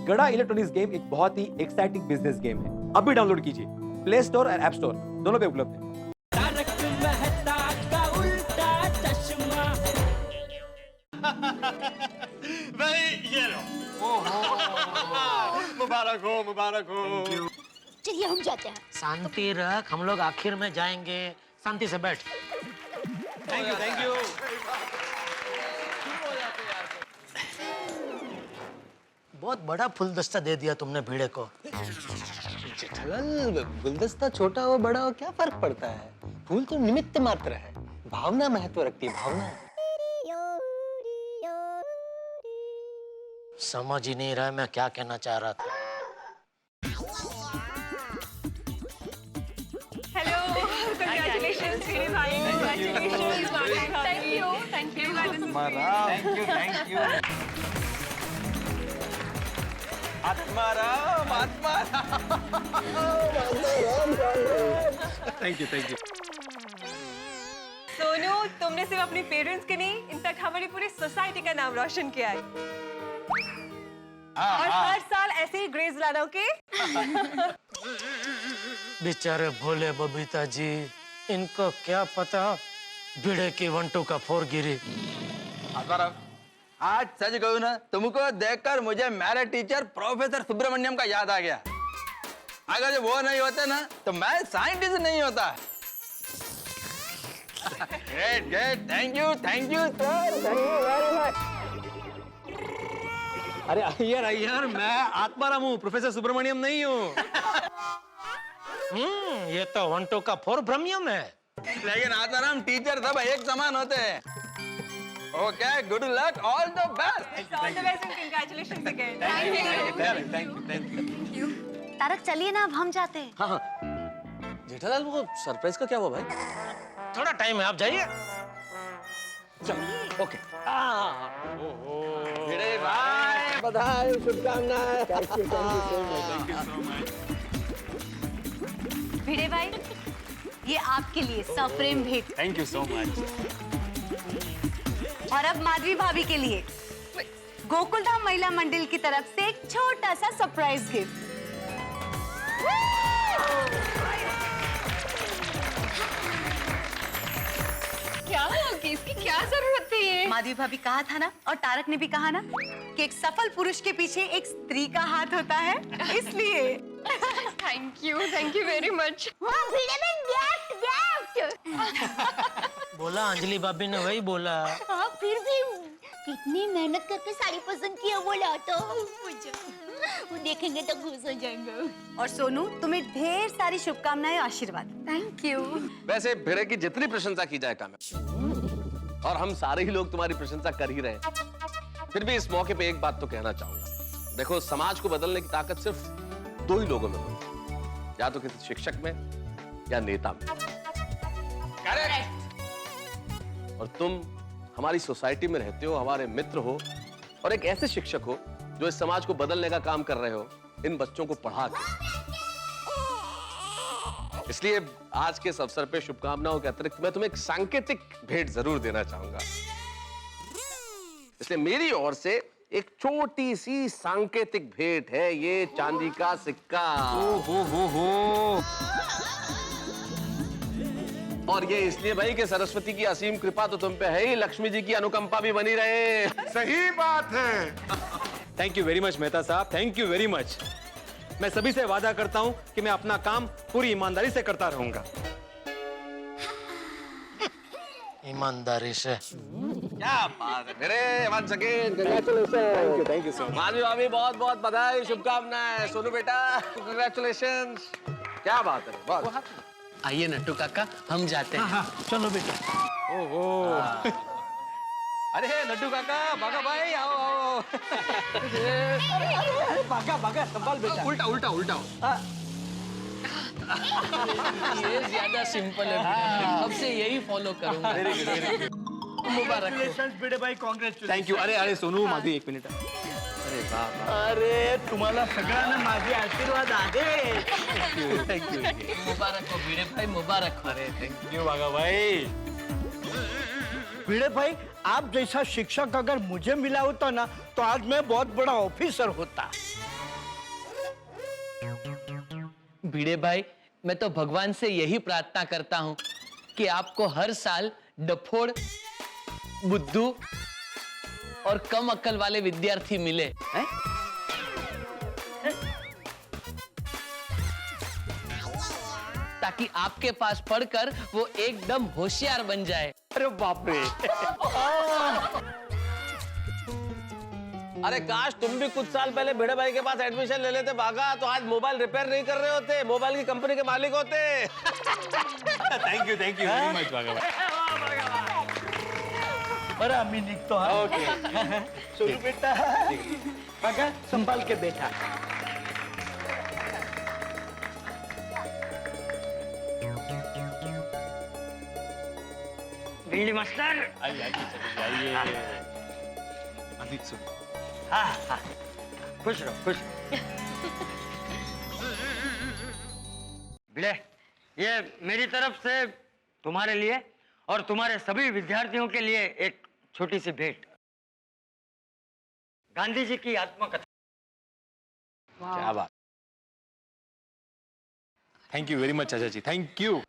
गड़ा electronics game एक बहुत ही एक्साइटिंग बिजनेस गेम है। अभी डाउनलोड कीजिए, प्ले स्टोर और ऐप स्टोर दोनों पे उपलब्ध है। भाई ये लो। मुबारक हो, मुबारक हो। चलिए हम जाते हैं। शांति रख, हम लोग आखिर में जाएंगे। शांति से बैठ। Thank you, thank you. बहुत बड़ा फुलदस्ता दे दिया तुमने भिड़े को। जेठालाल, गुलदस्ता छोटा हो बड़ा हो क्या फर्क पड़ता है? फूल तो निमित्त मात्र है, भावना महत्व रखती है, भावना। समझ ही नहीं रहा मैं क्या कहना चाह रहा था। हेलो, congratulations मेरे भाई, congratulations, thank you, thank you, thank you. Atmaram, Atmaram. Thank you, thank you. Sonu, तुमने सिर्फ अपने पेरेंट्स के नहीं, इन तक हमारी पूरी सोसाइटी का नाम रोशन किया है। और हर साल ऐसे ही ग्रेस लाना, ओके? बेचारे भोले बबीता जी, इनको क्या पता भिड़े की 1-2 का 4 गिरी। आत्माराम, आज सच कहूँ ना, तुमको देखकर मुझे मेरे टीचर प्रोफेसर सुब्रमण्यम का याद आ गया। अगर वो नहीं होते ना तो मैं साइंटिस्ट नहीं होता। Great great, thank you sir, thank you very much. अरे अय्यर, मैं आत्माराम हूँ, प्रोफेसर सुब्रमण्यम नहीं हूँ। ये तो 1-2 का 4 ब्रह्मयम है। लेकिन आत्माराम, टीचर सब एक समान होते हैं। Okay, good luck, all the best. All the best and congratulations again. Thank you. Tarak चलिए ना, अब हम जाते हैं। हाँ हाँ, जेठालाल वो सरप्राइज का क्या हुआ भाई? थोड़ा टाइम है, आप जाइए। चलो, ओके। भिड़े भाई, बधाई, शुभकामनाएं। भिड़े भाई, ये आपके लिए सप्रेम भेंट। Thank you so much. और अब माधवी भाभी के लिए गोकुलधाम महिला मंडल की तरफ से एक छोटा सा सरप्राइज गिफ्ट। क्या होगी? इसकी क्या जरूरत थी ये? माधवी भाभी कहा था ना, और तारक ने भी कहा ना, कि एक सफल पुरुष के पीछे एक स्त्री का हाथ होता है, इसलिए। Thank you very much. बोला अंजलि भाभी ने, वही बोला। हाँ, फिर भी कितनी मेहनत करके साड़ी पसंद किया बोला तो वो देखेंगे तो खुश हो जाएंगे। और सोनू, तुम्हें ढेर सारी शुभकामनाएं और आशीर्वाद। Thank you. वैसे भिड़े की जितनी प्रशंसा की जाए कम है, और हम सारे ही लोग तुम्हारी प्रशंसा कर ही रहे हैं। फिर भी इस मौके पे एक बात तो कहना चाहूंगा। देखो, समाज को बदलने की ताकत सिर्फ 2 ही लोगों में होती है, या तो किसी शिक्षक में या नेता में। करेक्ट। और तुम हमारी सोसाइटी में रहते हो, हमारे मित्र हो, और एक ऐसे शिक्षक हो जो इस समाज को बदलने का काम कर रहे हो, इन बच्चों को पढ़ा के। इसलिए आज के इस अवसर पे शुभकामनाओं के अतिरिक्त मैं तुम्हें एक सांकेतिक भेंट जरूर देना चाहूंगा। इसलिए मेरी ओर से एक छोटी सी सांकेतिक भेंट है, ये चांदी का सिक्का। हो। और ये इसलिए भाई कि सरस्वती की असीम कृपा तो तुम पे है ही, लक्ष्मी जी की अनुकंपा भी बनी रहे। सही बात है। Thank you very much Mehta साहब, थैंक यू वेरी मच। मैं सभी से वादा करता हूं कि मैं अपना काम पूरी ईमानदारी से करता रहूंगा। ईमानदारी से। क्या बात है मेरे, once again congratulations। Thank you so much. Madhavi भाभी, बहुत बहुत बधाई, शुभकामनाएं। सोनू बेटा, कंग्रेचुलेशंस। क्या बात है, बहुत। आइए नट्टू काका, हम जाते हैं। चलो बेटा। ओहो। अरे लड्डू काका, बागा भाई, आओ आओ। भागा संभाल बेटा। उल्टा उल्टा उल्टा। ये ज्यादा सिंपल है, अब से यही फॉलो करूंगा। मुबारक हो। भिड़े भाई, कांग्रेचुलेशन। Thank you. अरे सोनू, माधवी, एक मिनिट। अरे वाह। अरे तुम्हाला सगळ्यांना माझे आशीर्वाद आहे। Thank you. मुबारक हो भिड़े भाई, मुबारक हो। अरे थैंक यू बागा भाई। भिड़े भाई, आप जैसा शिक्षक अगर मुझे मिला होता ना तो आज मैं बहुत बड़ा ऑफिसर होता। भिड़े भाई, मैं तो भगवान से यही प्रार्थना करता हूँ कि आपको हर साल डफोड़, बुद्धू और कम अक्ल वाले विद्यार्थी मिले। हैं? ताकि आपके पास पढ़कर वो एकदम होशियार बन जाए। अरे बाप रे। अरे काश तुम भी कुछ साल पहले भिड़े भाई के पास एडमिशन ले लेते बागा, तो आज मोबाइल रिपेयर नहीं कर रहे होते, मोबाइल की कंपनी के मालिक होते। थैंक यू वेरी मच बागा भाई। बड़ा मीनिंग तो है। ओके। सोनू बेटा, बागा संभाल के बैठा। बिल्ली मास्टर। आइए अधिक सुन। हाँ हाँ, खुश रहो खुश रहो। बिले, ये मेरी तरफ से तुम्हारे लिए और तुम्हारे सभी विद्यार्थियों के लिए एक छोटी सी भेंट। गांधी जी की आत्मकथा। क्या बात। थैंक यू वेरी मच चाचा जी, थैंक यू।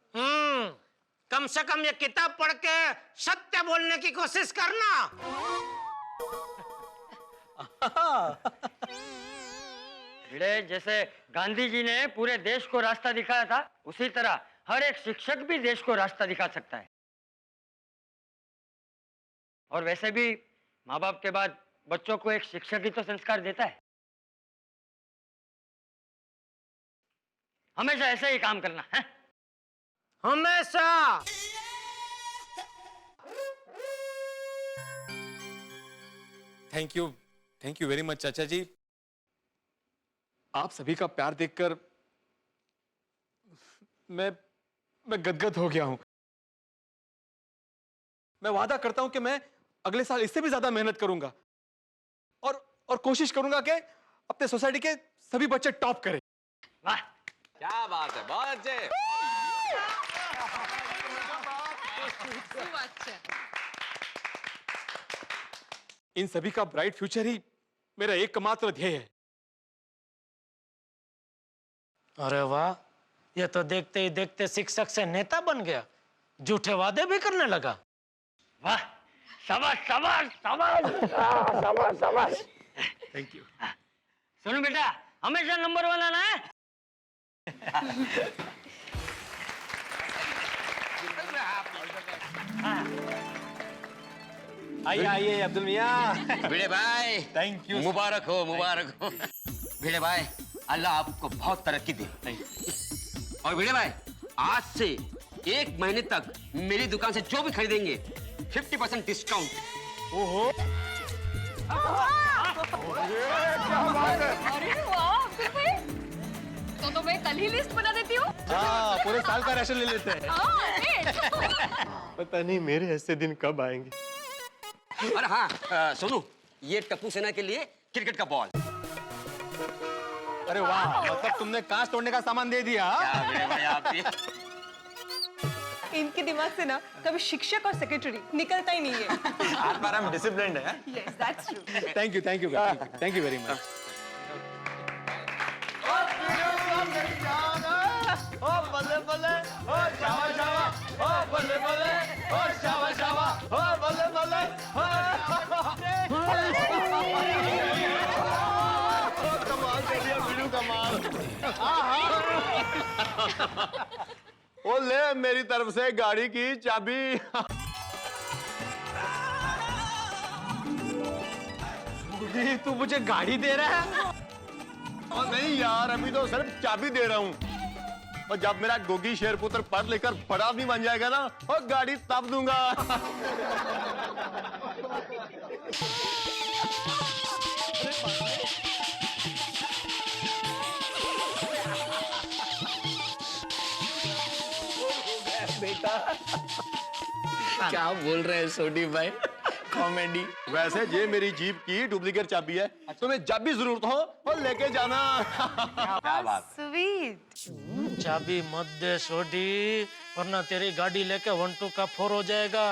कम से कम ये किताब पढ़ के सत्य बोलने की कोशिश करना। भिड़े, जैसे गांधी जी ने पूरे देश को रास्ता दिखाया था, उसी तरह हर एक शिक्षक भी देश को रास्ता दिखा सकता है। और वैसे भी माँ बाप के बाद बच्चों को एक शिक्षक ही तो संस्कार देता है। हमेशा ऐसे ही काम करना है। हमेशा। थैंक यू वेरी मच चाचा जी। आप सभी का प्यार देखकर मैं गदगद हो गया हूं। मैं वादा करता हूं कि मैं अगले साल इससे भी ज्यादा मेहनत करूंगा और कोशिश करूंगा कि अपने सोसाइटी के सभी बच्चे टॉप करें। वाह, क्या बात है, बहुत अच्छे। इन सभी का ब्राइट फ्यूचर ही मेरा एकमात्र ध्येय है। अरे वाह, ये तो देखते ही देखते शिक्षक से नेता बन गया, झूठे वादे भी करने लगा। वाह, शाबाश शाबाश शाबाश शाबाश शाबाश। Thank you. सुनो बेटा, हमेशा नंबर 1 आना है। आइए अब्दुल मियां। भिड़े भाई, थैंक यू। मुबारक हो मुबारक हो। भिड़े भाई, अल्लाह आपको बहुत तरक्की दे। और भिड़े भाई, आज से 1 महीने तक मेरी दुकान से जो भी खरीदेंगे 50% डिस्काउंट। अरे वाह, फिर भाई तो मैं कल ही लिस्ट बना देती हूँ। हाँ, पूरे साल का राशन ले लेते हैं। पता नहीं मेरे ऐसे दिन कब आएंगे। और हाँ सोनू, ये टप्पू सेना के लिए क्रिकेट का बॉल। अरे वाह, मतलब तुमने कांच तोड़ने का सामान दे दिया। क्या भिड़े भाई आप भी। इनके दिमाग से ना कभी शिक्षक और सेक्रेटरी निकलता ही नहीं है। आज बार हम डिसिप्लिन्ड है। Yes, that's true. Thank you very much. बल्ले बल्ले, ओ शावा शावा, ओ बल्ले बल्ले, ओ शावा शावा, ओ बल्ले बल्ले, कमाल कर दिया बिल्लू, कमाल। ओ ले मेरी तरफ से गाड़ी की चाबी। तू मुझे गाड़ी दे रहा है? और नहीं यार, अभी तो सिर्फ चाबी दे रहा हूँ। और जब मेरा गोगी शेरपुत्र पढ़ लेकर बड़ा आदमी बन जाएगा ना, और गाड़ी तब दूंगा। बेटा क्या बोल रहे हैं सोनी भाई, कॉमेडी। वैसे ये मेरी जीप की डुप्लीकेट चाबी है, तुम्हें जब भी जरूरत हो और लेके जाना। क्या बात। Sweet. चाबी मत दे सोडी, वरना तेरी गाड़ी लेके 1 2 का 4 हो जाएगा।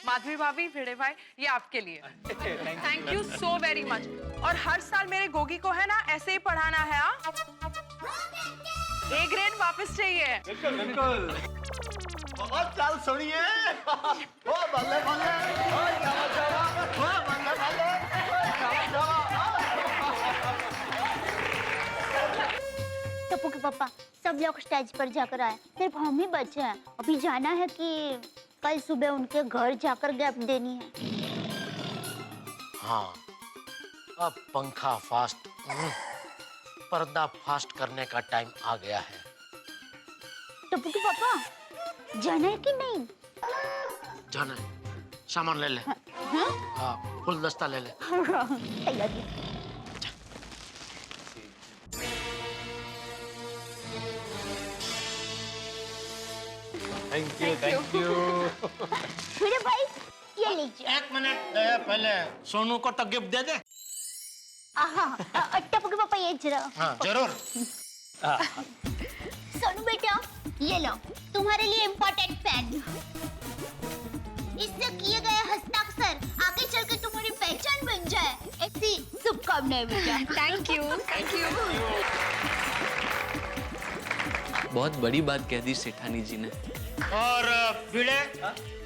माधवी भाभी, भिड़े भाई, ये आपके लिए। Thank you so very much. और हर साल मेरे गोगी को है ना ऐसे ही पढ़ाना है। A ग्रेड वापस चाहिए। और चल सुनिए, ओ बल्ले बल्ले, ओ जावा जावा, ओ बल्ले बल्ले, ओ जावा जावा। टप्पू के पापा सब लोग स्टेज पर जाकर आए, सिर्फ हम ही बचे हैं। अभी जाना है कि कल सुबह उनके घर जाकर गैप देनी है। हाँ, अब पंखा फास्ट, पर्दा फास्ट करने का टाइम आ गया है। टप्पू के पापा जाना है कि नहीं? जाना है, सामान ले ले। हाँ, फुल दस्ता ले ले। तैयारी। Thank you. फिर भाई ये लीजिए। एक मिनट दया, पहले सोनू को तो गिफ्ट दे दे। टप्पू के पापा ये जरा। हाँ, जरूर। सोनू बेटा ये लो तुम्हारे लिए इम्पोर्टेंट पेन। इससे किए गए हस्ताक्षर आगे चलकर तुम्हारी पहचान बन जाए, ऐसी शुभकामनाएं बेटा। Thank you, thank you. बहुत बड़ी बात कह दी सेठानी जी ने। और भिड़े,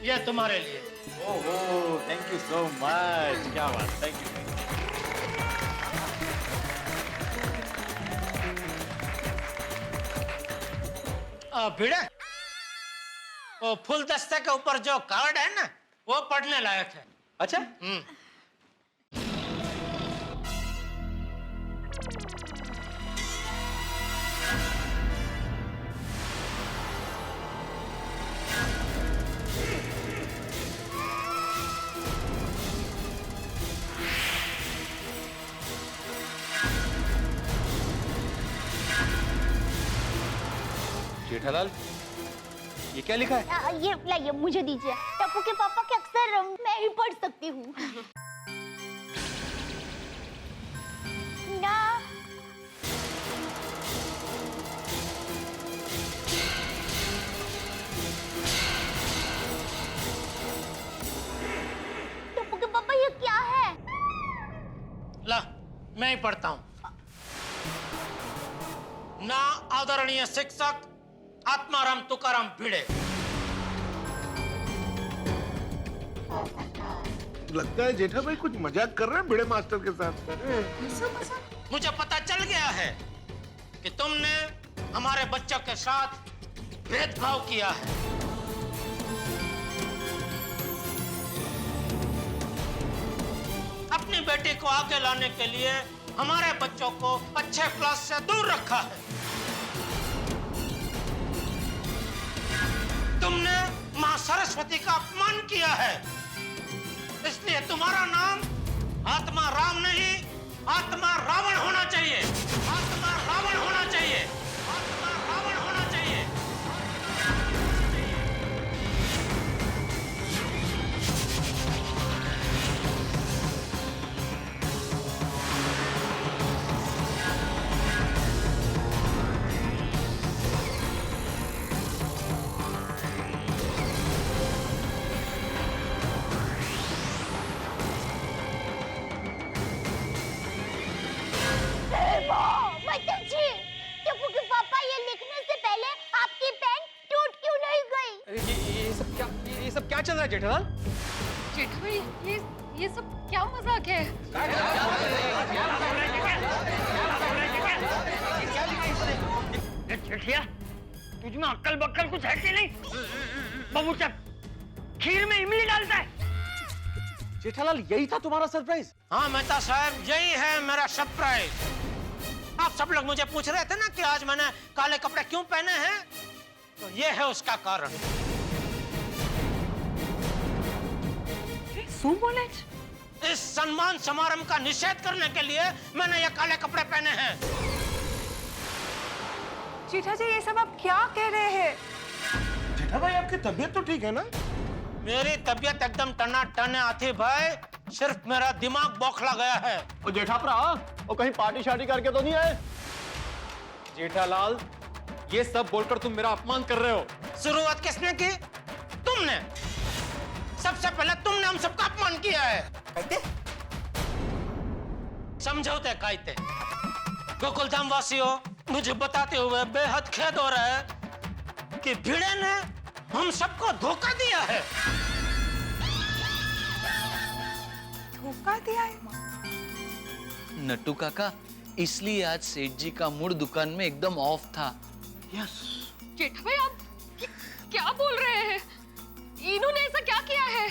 ये तुम्हारे लिए। ओहो, थैंक यू सो मच। क्या बात, थैंक यू। भिड़े, वो फुल दस्ते के ऊपर जो कार्ड है ना, वो पढ़ने लायक है। अच्छा, जेठालाल, ये क्या लिखा है? ये लाइए मुझे दीजिए। टप्पू के पापा के अक्सर मैं ही पढ़ सकती हूँ ना। टप्पू के पापा ये क्या है? ला, मैं ही पढ़ता हूँ। ना आदरणीय शिक्षक आत्माराम तुकाराम भिड़े, लगता है जेठा भाई कुछ मजाक कर रहे हैं भिड़े मास्टर के साथ। मुझे पता चल गया है कि तुमने हमारे बच्चों के साथ भेदभाव किया है। अपनी बेटी को आगे लाने के लिए हमारे बच्चों को अच्छे क्लास से दूर रखा है। तुमने मां सरस्वती का अपमान किया है, इसलिए तुम्हारा नाम आत्मा राम नहीं, आत्मा रावण होना चाहिए। आत्मा रावण होना चाहिए। आत्मा रावण होना चाहिए। टप्पू के पापा ये लिखने से पहले आपकी पेन टूट क्यों नहीं गई? अरे ये सब क्या चल रहा है जेठालाल? जेठा भाई, ये सब क्या मजाक है? चिट्ठिया, तुझ में अक्ल बक्कल कुछ है कि नहीं? बबूचा खीर में इमली डालता है। जेठालाल, यही था तुम्हारा सरप्राइज? हाँ मेहता साहब, यही है मेरा सरप्राइज। आप सब लोग मुझे पूछ रहे थे ना कि आज मैंने काले कपड़े क्यों पहने हैं, तो ये है उसका कारण। इस सम्मान समारोह का निषेध करने के लिए मैंने ये काले कपड़े पहने हैं। जेठा जी ये सब आप क्या कह रहे हैं? जेठा भाई आपकी तबीयत तो ठीक है ना? मेरी तबीयत एकदम टनाटन है आतिफ भाई, सिर्फ मेरा दिमाग बौखला गया है। और जेठा भरा, और कहीं पार्टी शार्टी करके तो नहीं आए? जेठालाल, ये सब बोलकर तुम मेरा अपमान कर रहे हो। शुरुआत किसने की? तुमने। सबसे पहले तुमने हम सबका अपमान किया है। कहते समझौते कायते। गोकुलधाम वासियों, मुझे बताते हुए बेहद खेद हो रहा है कि भिड़े ने हम सबको धोखा दिया है। धोखा दिया है? नट्टू काका, इसलिए आज सेठ जी का मूड दुकान में एकदम ऑफ था। जेठा भाई, आप क्या बोल रहे हैं? इन्होंने ऐसा क्या किया है?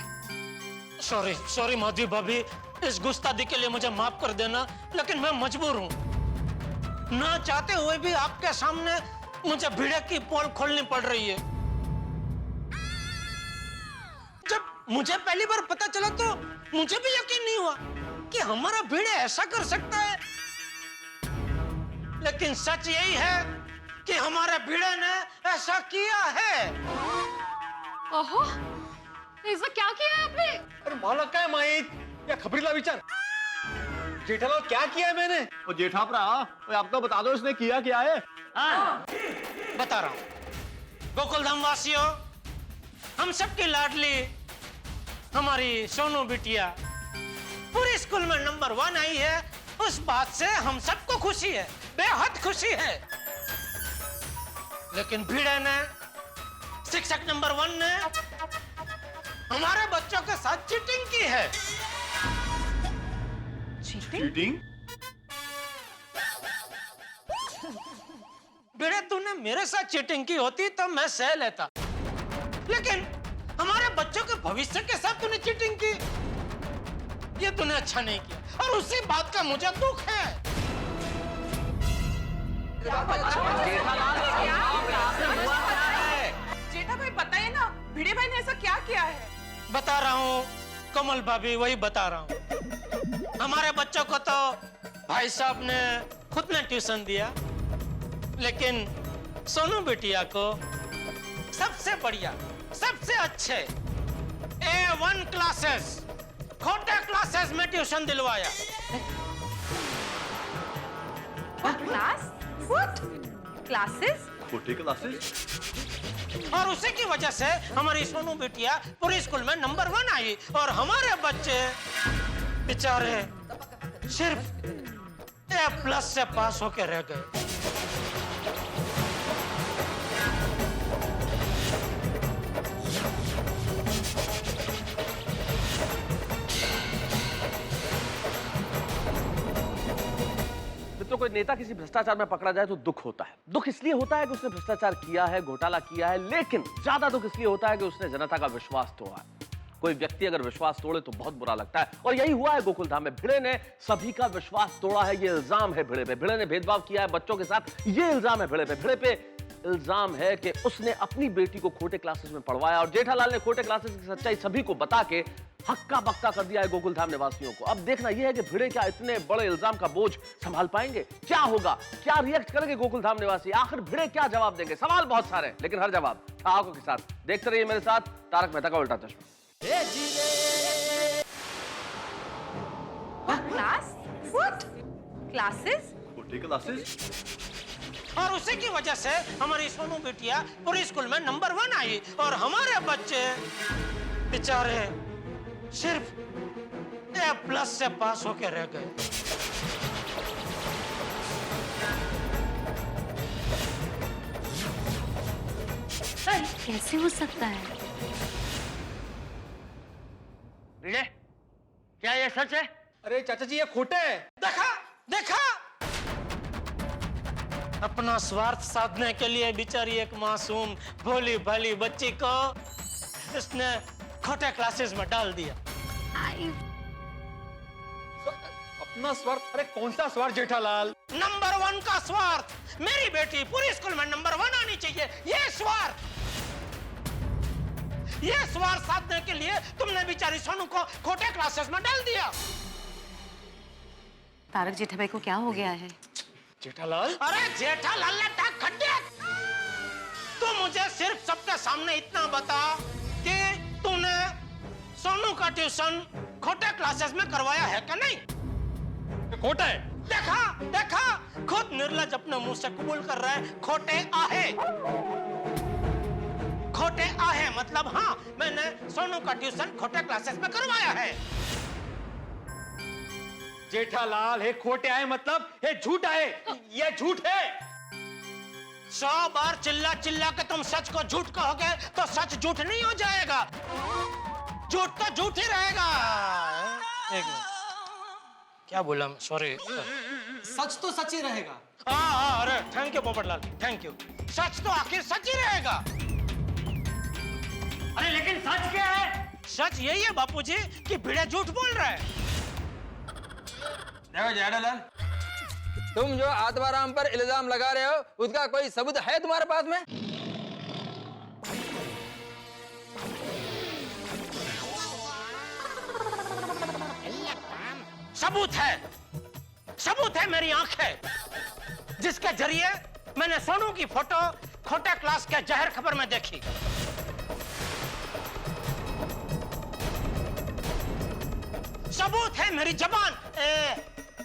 सॉरी माधवी भाभी, इस गुस्ताखी के लिए मुझे माफ कर देना, लेकिन मैं मजबूर हूँ। ना चाहते हुए भी आपके सामने मुझे भिड़े की पोल खोलनी पड़ रही है। जब मुझे पहली बार पता चला तो मुझे भी यकीन नहीं हुआ कि हमारा भिड़े ऐसा कर सकता है। लेकिन सच यही है कि हमारे भिड़े ने ऐसा किया है। ओहो, ऐसा क्या किया है आपने? अरे मला काय माहित, या खबरीला विचार। जेठालाल, क्या किया है मैंने? वो जेठापरा, आप तो बता दो इसने किया क्या है। बता रहा हूं। गोकुलधाम वासियों, हम सबकी लाडली हमारी सोनू बिटिया पूरे स्कूल में नंबर 1 आई है। उस बात से हम सबको खुशी है, बेहद खुशी है। लेकिन भिड़े ने, शिक्षक नंबर 1 ने हमारे बच्चों के साथ चीटिंग की है। चीटिंग? भिड़े, तूने मेरे साथ चीटिंग की होती तो मैं सह लेता, लेकिन हमारे बच्चों के भविष्य के साथ तूने चीटिंग की, ये तूने अच्छा नहीं किया, और उसी बात का मुझे दुख है। जेठा भाई, बताइए ना, भिड़े भाई ने ऐसा क्या किया है? बता रहा हूँ कमल भाभी, वही बता रहा हूँ। हमारे बच्चों को तो भाई साहब ने खुद ने ट्यूशन दिया, लेकिन सोनू बिटिया को सबसे बढ़िया, सबसे अच्छे A1 क्लासेस, खोटे क्लासेस में ट्यूशन दिलवाया। क्लास? What? Classes? खोटे क्लासेस? और उसी की वजह से हमारी सोनू बिटिया पूरे स्कूल में नंबर 1 आई, और हमारे बच्चे बेचारे सिर्फ A+ से पास होके रह गए। मित्रों, कोई नेता किसी भ्रष्टाचार में पकड़ा जाए तो दुख होता है। दुख इसलिए होता है कि उसने भ्रष्टाचार किया है, घोटाला किया है, लेकिन ज्यादा दुख इसलिए होता है कि उसने जनता का विश्वास तोड़ा है। कोई व्यक्ति अगर विश्वास तोड़े तो बहुत बुरा लगता है, और यही हुआ है गोकुलधाम में। भिड़े ने सभी का विश्वास तोड़ा है, ये इल्जाम है भिड़े पे। भिड़े ने भेदभाव किया है बच्चों के साथ, ये इल्जाम है भिड़े पे। भिड़े पे इल्जाम है कि उसने अपनी बेटी को खोटे क्लासेस में पढ़वाया, और जेठालाल ने खोटे क्लासेस की सच्चाई सभी को बता के हक्का बक्का कर दिया है गोकुलधाम निवासियों को। अब देखना यह है कि भिड़े क्या इतने बड़े इल्जाम का बोझ संभाल पाएंगे? क्या होगा, क्या रिएक्ट करेंगे गोकुलधाम निवासी? आखिर भिड़े क्या जवाब देंगे? सवाल बहुत सारे, लेकिन हर जवाब ठहाकों के साथ। देखते रहिए मेरे साथ तारक मेहता का उल्टा चश्मा। Class? What? Classes? खोटे क्लासेस? और उसी की वजह से हमारी सोनू बिटिया पूरे स्कूल में नंबर 1 आई, और हमारे बच्चे बेचारे सिर्फ A+ से पास होके रह गए। कैसे हो सकता है? भिड़े, क्या ये सच है? अरे चाचा जी, ये खोटे है। देखा देखा, अपना स्वार्थ साधने के लिए बेचारी एक मासूम भोली भाली बच्ची को इसने खोटे क्लासेस में डाल दिया। अपना स्वार्थ? अरे कौन सा स्वार्थ जेठालाल? नंबर 1 का स्वार्थ। मेरी बेटी पूरी स्कूल में नंबर 1 आनी चाहिए, ये स्वार्थ। ये स्वार्थ साधने के लिए तुमने बेचारी सोनू को खोटे क्लासेस में डाल दिया। तारक जेठा भाई को क्या हो गया है? जेठालाल? अरे जेठालाल ने टाक खट्टे। तू मुझे सिर्फ सबके सामने इतना बता कि तूने सोनू का ट्यूशन खोटे क्लासेस में करवाया है क्या? नहीं, खोटा है। देखा देखा, खुद निर्लज अपने मुंह से कबूल कर रहा है खोटे आहे। खोटे आहे मतलब हाँ, मैंने सोनू का ट्यूशन खोटे क्लासेस में करवाया है। जेठालाल हे खोटे आए मतलब हे झूठ आए, ये झूठ है। 100 बार चिल्ला चिल्ला के तुम सच को झूठ कहोगे तो सच झूठ नहीं हो जाएगा, झूठ तो झूठ ही रहेगा। एक मिनट, क्या बोला? सॉरी। सच तो सच ही रहेगा। हाँ, अरे thank you Popatlal, thank you. सच तो आखिर सच ही रहेगा। अरे लेकिन सच क्या है? सच यही है बापूजी कि भिड़े झूठ बोल रहा है। देखो जेठालाल, तुम जो आत्माराम पर इल्जाम लगा रहे हो उसका कोई सबूत है तुम्हारे पास में? सबूत है मेरी आंखें, जिसके जरिए मैंने सोनू की फोटो खोटे क्लास के जहर खबर में देखी। सबूत है मेरी जबान,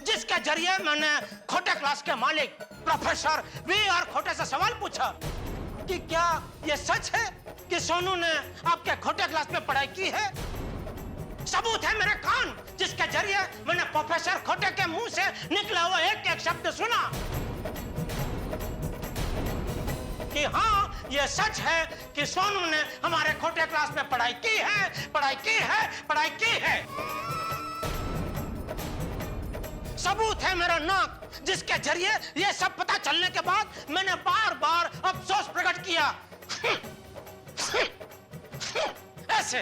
जिसके जरिए मैंने खोटे क्लास के मालिक प्रोफेसर VR खोटे से सवाल पूछा कि क्या यह सच है कि सोनू ने आपके खोटे क्लास में पढ़ाई की है। सबूत है मेरे कान, जिसके जरिए मैंने प्रोफेसर खोटे के मुंह से निकला हुआ एक एक शब्द सुना कि हाँ, यह सच है कि सोनू ने हमारे खोटे क्लास में पढ़ाई की है, पढ़ाई की है, पढ़ाई की है। सबूत है मेरा नाक, जिसके जरिए यह सब पता चलने के बाद मैंने बार बार अफसोस प्रकट किया। ऐसे।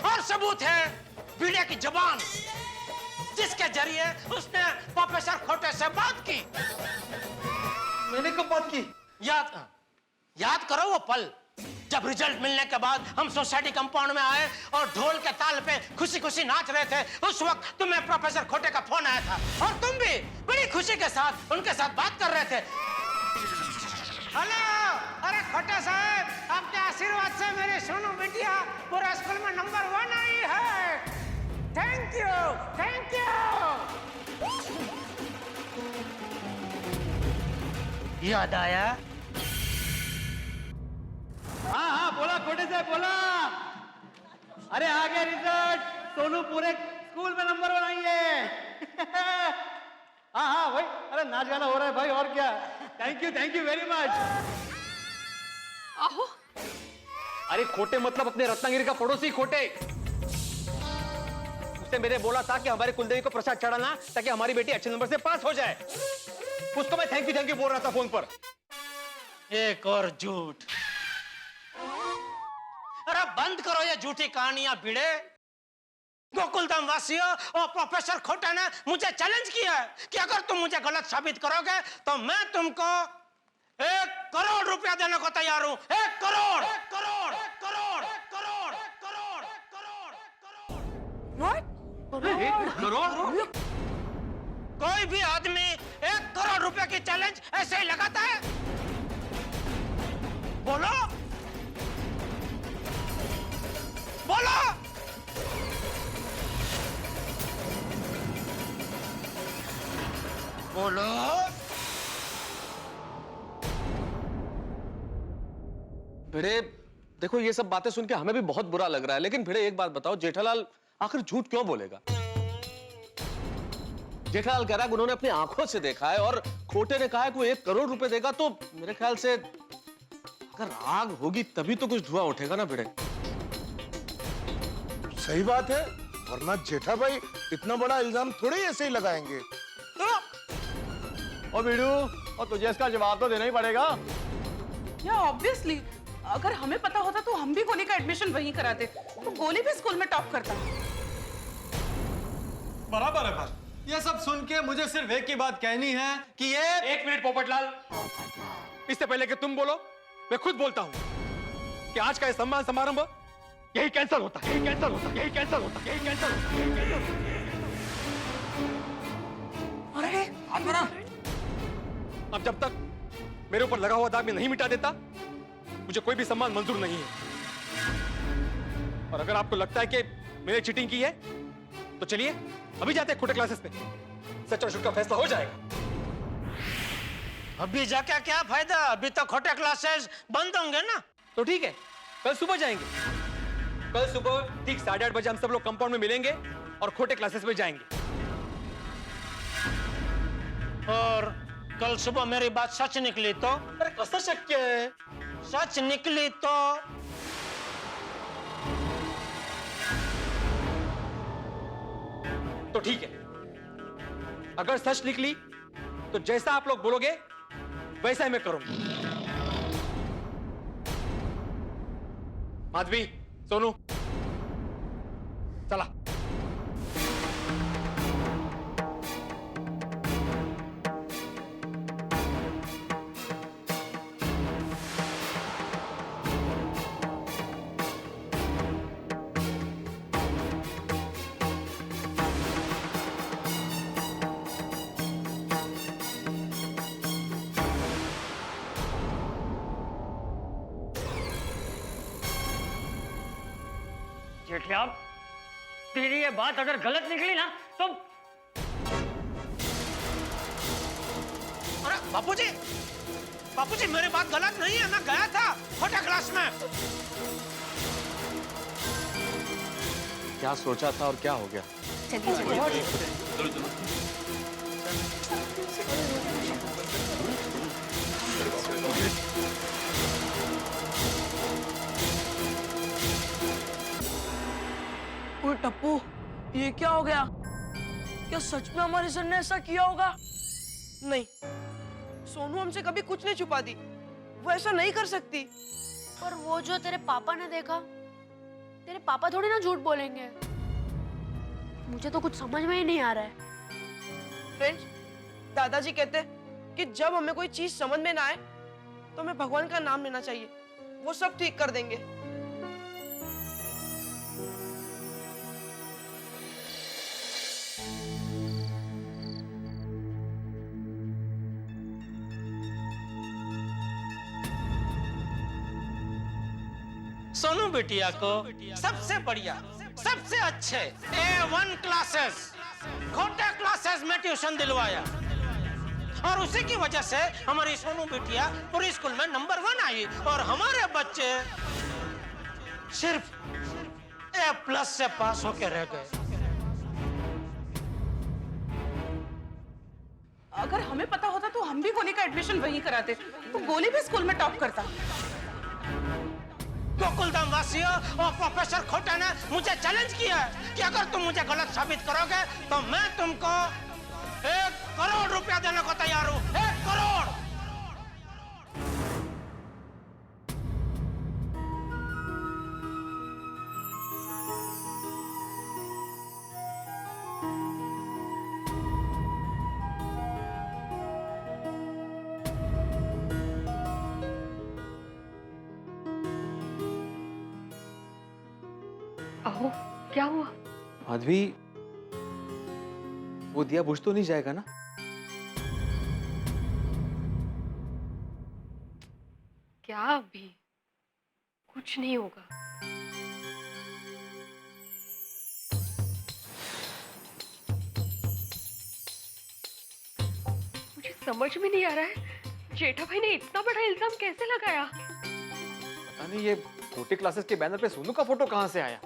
और सबूत है भिड़े की जबान, जिसके जरिए उसने प्रोफेसर खोटे से बात की। मैंने कब बात की? याद करो वो पल जब रिजल्ट मिलने के बाद हम सोसाइटी कंपाउंड में आए और ढोल के ताल पे खुशी खुशी नाच रहे थे। उस वक्त तुम्हें प्रोफेसर खोटे का फोन आया था और तुम भी बड़ी खुशी के साथ उनके साथ बात कर रहे थे। हेलो, अरे खोटे साहब, आपके आशीर्वाद से मेरी सोनू बिटिया पूरे स्कूल में नंबर 1 आई है। Thank you, thank you. याद आया? हाँ, बोला खोटे से बोला। अरे आ गया रिजल्ट, सोनू पूरे स्कूल में नंबर 1 आई है। हाँ भाई, अरे नाच गाना हो रहा है भाई, और क्या। Thank you very much. आहो, अरे खोटे मतलब अपने रत्नागिरी का पड़ोसी खोटे। उसने मेरे बोला था कि हमारे कुलदेवी को प्रसाद चढ़ाना ताकि हमारी बेटी अच्छे नंबर से पास हो जाए। उसको मैं थैंक यू बोल रहा था फोन पर। एक और झूठ। अरे बंद करो ये झूठी कहानियां भिड़े। गोकुलधाम वासियों और प्रोफेसर खोटे ने मुझे चैलेंज किया है कि अगर तुम मुझे गलत साबित करोगे तो मैं तुमको 1 करोड़ रुपया देने को तैयार हूं। 1 करोड़, 1 करोड़, 1 करोड़, 1 करोड़, 1 करोड़, 1 करोड़, 1 करोड़। कोई भी आदमी 1 करोड़ रुपए की चैलेंज ऐसे ही लगाता है? बोलो बोलो। बोलो। भिड़े, देखो ये सब बातें सुन के हमें भी बहुत बुरा लग रहा है, लेकिन भिड़े एक बात बताओ, जेठालाल आखिर झूठ क्यों बोलेगा? जेठालाल कह रहा है उन्होंने अपनी आंखों से देखा है और खोटे ने कहा है कि वो 1 करोड़ रुपए देगा, तो मेरे ख्याल से अगर आग होगी तभी तो कुछ धुआं उठेगा ना भिड़े। सही बात है, वरना जेठा भाई इतना बड़ा इल्जाम थोड़े ऐसे ही लगाएंगे। और बीड़ू, और तुझे इसका जवाब तो देना ही पड़ेगा। या ऑब्वियसली, अगर हमें पता होता तो हम भी गोली का एडमिशन वहीं कराते, तो गोली भी स्कूल में टॉप करता। बराबर है भाई। ये सब सुन के मुझे सिर्फ एक ही बात कहनी है कि ये 1 मिनट पोपटलाल, इससे पहले कि तुम बोलो मैं खुद बोलता हूं कि आज का ये सम्मान समारोह यही कैंसिल होता है, यही कैंसिल होता है, यही कैंसिल होता है, यही कैंसिल होता है, यही कैंसिल होता है। अरे आत्मारा, अब जब तक मेरे ऊपर लगा हुआ दाग में नहीं मिटा देता, मुझे कोई भी सम्मान मंजूर नहीं है। और अगर आपको लगता है कि मैंने चीटिंग की है तो चलिए अभी जाते हैं खोटे क्लासेस में, सच और झूठ का फैसला हो जाएगा। अभी जाके क्या फायदा, अभी तो खोटे क्लासेस बंद होंगे ना। तो ठीक है, कल सुबह जाएंगे। कल सुबह ठीक 8:30 बजे हम सब लोग कंपाउंड में मिलेंगे और खोटे क्लासेस में जाएंगे। और कल सुबह मेरी बात सच निकली तो? अरे कसं शक्य है? सच निकली तो? तो ठीक है, अगर सच निकली तो जैसा आप लोग बोलोगे वैसा ही मैं करूंगा। माधवी, सोनू, चला। जेठिया, तेरी ये बात अगर गलत निकली ना तो अरे बापूजी, बापूजी मेरी बात गलत नहीं है, मैं गया था खोटे क्लास में। क्या सोचा था और क्या हो गया? ओए टप्पू, ये क्या हो गया? क्या सच में हमारे सर ने ऐसा किया होगा? नहीं, सोनू हमसे कभी कुछ नहीं छुपाती, वो ऐसा नहीं कर सकती। पर वो जो तेरे पापा ने देखा, तेरे पापा थोड़ी ना झूठ बोलेंगे। मुझे तो कुछ समझ में ही नहीं आ रहा है। फ्रेंड्स, दादाजी कहते हैं कि जब हमें कोई चीज समझ में ना आए तो हमें भगवान का नाम लेना चाहिए, वो सब ठीक कर देंगे। सोनू बिटिया को सबसे बढ़िया, सबसे अच्छे A1 क्लासेस, खोटे क्लासेस में ट्यूशन दिलवाया और उसी की वजह से हमारी सोनू बिटिया पूरी स्कूल में नंबर 1 आई और हमारे बच्चे सिर्फ A+ से पास होके रह गए। अगर हमें पता होता तो हम भी गोली का एडमिशन वहीं कराते, तो गोली भी स्कूल में टॉप करता। गोकुलधाम वासियों और प्रोफेसर खोटे ने मुझे चैलेंज किया है कि अगर तुम मुझे गलत साबित करोगे तो मैं तुमको 1 करोड़ रुपया देने को तैयार हूं। 1 करोड़। अहो, क्या हुआ? माधवी, वो दिया बुझ तो नहीं जाएगा ना? क्या अभी? कुछ नहीं होगा। मुझे समझ में नहीं आ रहा है, जेठा भाई ने इतना बड़ा इल्जाम कैसे लगाया? पता नहीं, ये खोटे क्लासेस के बैनर पे सोनू का फोटो कहां से आया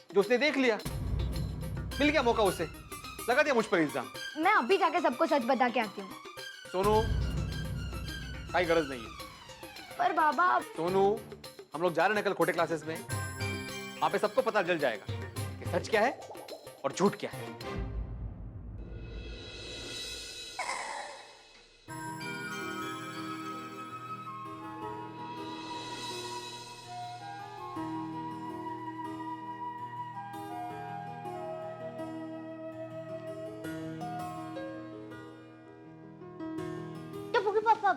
जो उसने देख लिया। मिल गया मौका उसे, लगा दिया मुझ पर इल्जाम। मैं अभी जाके सबको सच बता के आती हूँ। सोनू, कोई गरज नहीं है। पर बाबा, सोनू, हम लोग जा रहे हैं कल खोटे क्लासेस में, वहां पे सबको पता चल जाएगा कि सच क्या है और झूठ क्या है। पापा,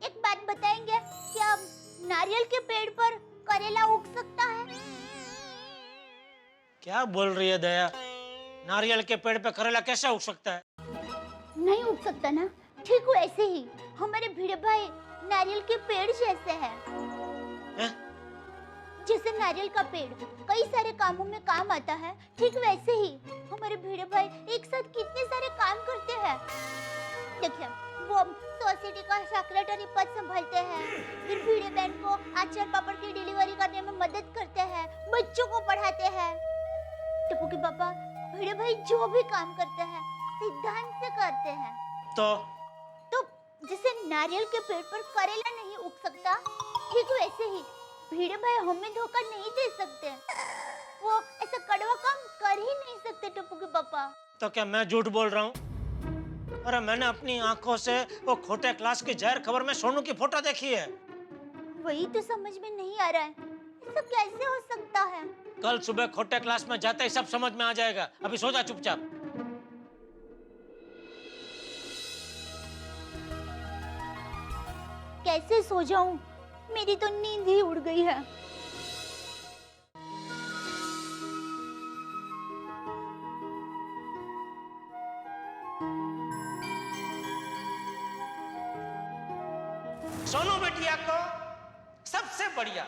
एक बात बताएंगे, क्या नारियल के पेड़ पर करेला उग सकता है? क्या बोल रही है दया? नारियल के पेड़ पे करेला कैसे उग सकता है? नहीं उग सकता ना? ठीक वैसे ही हमारे भिड़े भाई नारियल के पेड़ जैसे हैं। जैसे नारियल का पेड़ कई सारे कामों में काम आता है, ठीक वैसे ही हमारे भिड़े भाई एक साथ कितने सारे काम करते हैं। देखिए, वो सोसाइटी का सेक्रेटरी पद संभालते हैं, फिर भिड़े बहन को अचार पापड़ की डिलीवरी करने में मदद करते हैं, बच्चों को पढ़ाते हैं। टप्पू के पापा भिड़े भाई जो भी काम करते हैं सिद्धांत से करते हैं। तो जैसे नारियल के पेड़ पर करेला नहीं उग सकता, ठीक वैसे ही भिड़े भाई हमें धोखा नहीं दे सकते। वो ऐसा कड़वा काम कर ही नहीं सकते टप्पू के पापा। तो क्या मैं झूठ बोल रहा हूँ? अरे मैंने अपनी आंखों से वो खोटे क्लास की जाहिर खबर में सोनू की फोटो देखी है। वही तो समझ में नहीं आ रहा है, ऐसा कैसे हो सकता है? कल सुबह खोटे क्लास में जाते ही सब समझ में आ जाएगा। अभी सो जा चुपचाप। कैसे सो जाऊं? मेरी तो नींद ही उड़ गई है। सोनू बेटिया को सबसे बढ़िया,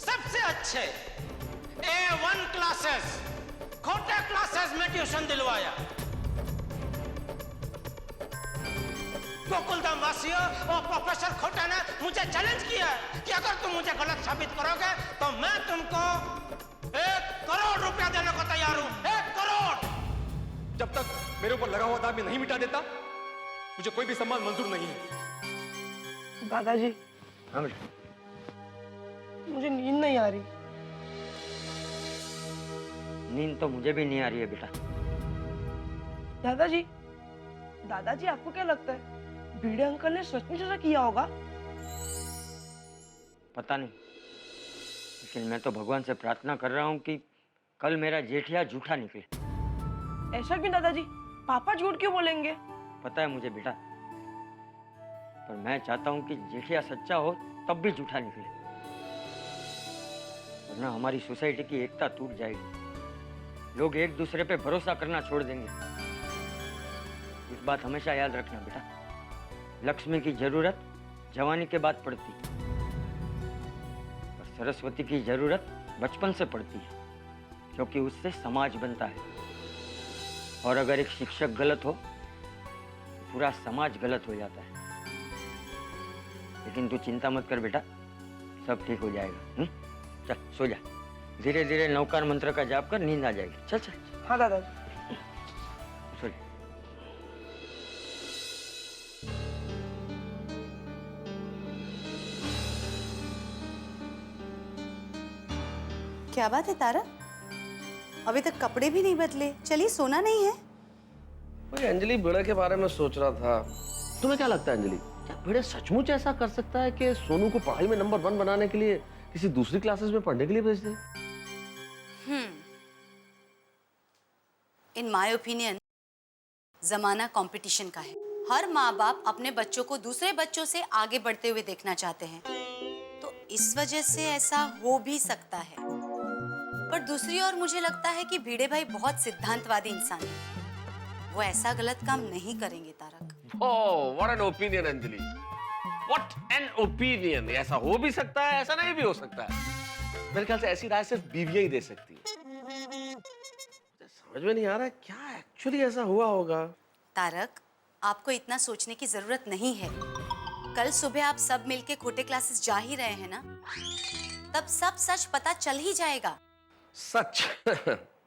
सबसे अच्छे A1 क्लासेस, खोटे क्लासेस में ट्यूशन दिलवाया। गोकुलधाम वासियों और प्रोफेसर खोटा ने मुझे चैलेंज किया कि अगर तुम मुझे गलत साबित करोगे तो मैं तुमको 1 करोड़ रुपया देने को तैयार हूं। 1 करोड़। जब तक मेरे ऊपर लगा हुआ दाग मैं नहीं मिटा देता, मुझे कोई भी सम्मान मंजूर नहीं है। दादाजी, हाँ बेटा, मुझे नींद नहीं आ रही। नींद तो मुझे भी नहीं आ रही है बेटा। दादाजी, दादाजी आपको क्या लगता है भिड़े अंकल ने सचमुच ऐसा किया होगा? पता नहीं, लेकिन मैं तो भगवान से प्रार्थना कर रहा हूँ कि कल मेरा जेठिया झूठा निकले। ऐसा क्यों दादाजी? पापा झूठ क्यों बोलेंगे? पता है मुझे बेटा, पर मैं चाहता हूँ कि जेठिया सच्चा हो तब भी झूठा निकले, वरना हमारी सोसाइटी की एकता टूट जाएगी। लोग एक दूसरे पे भरोसा करना छोड़ देंगे। इस बात हमेशा याद रखना बेटा। लक्ष्मी की जरूरत जवानी के बाद पड़ती है और सरस्वती की जरूरत बचपन से पड़ती है, क्योंकि उससे समाज बनता है। और अगर एक शिक्षक गलत हो तो पूरा समाज गलत हो जाता है। लेकिन तू चिंता मत कर बेटा, सब ठीक हो जाएगा। चल सो जा, धीरे धीरे नौकार मंत्र का जाप कर, नींद आ जाएगी। चल चल। हाँ दादाजी। सो जा। क्या बात है तारा, अभी तक कपड़े भी नहीं बदले, चलिए सोना नहीं है? भाई अंजलि, भिड़े के बारे में सोच रहा था। तुम्हें क्या लगता है अंजलि, क्या भिड़े सचमुच ऐसा कर सकता है कि सोनू को पढ़ाई में नंबर 1 बनाने के लिए किसी दूसरी क्लासेस में पढ़ने के लिए भेज दे? इन माय ओपिनियन जमाना कंपटीशन का है। हर माँ बाप अपने बच्चों को दूसरे बच्चों से आगे बढ़ते हुए देखना चाहते हैं, तो इस वजह से ऐसा हो भी सकता है। पर दूसरी ओर मुझे लगता है कि भिड़े भाई बहुत सिद्धांतवादी इंसान है, वो ऐसा गलत काम नहीं करेंगे Tarak. Oh, what an opinion Anjali, what an opinion. ऐसा हो भी सकता है, ऐसा नहीं भी हो सकता है। मेरे ख्याल से ऐसी राय सिर्फ बीवियां ही दे सकती है। समझ में नहीं आ रहा है क्या एक्चुअली ऐसा हुआ होगा। तारक, आपको इतना सोचने की जरूरत नहीं है। कल सुबह आप सब मिलके खोटे क्लासेस जा ही रहे हैं ना, तब सब सच पता चल ही जाएगा। सच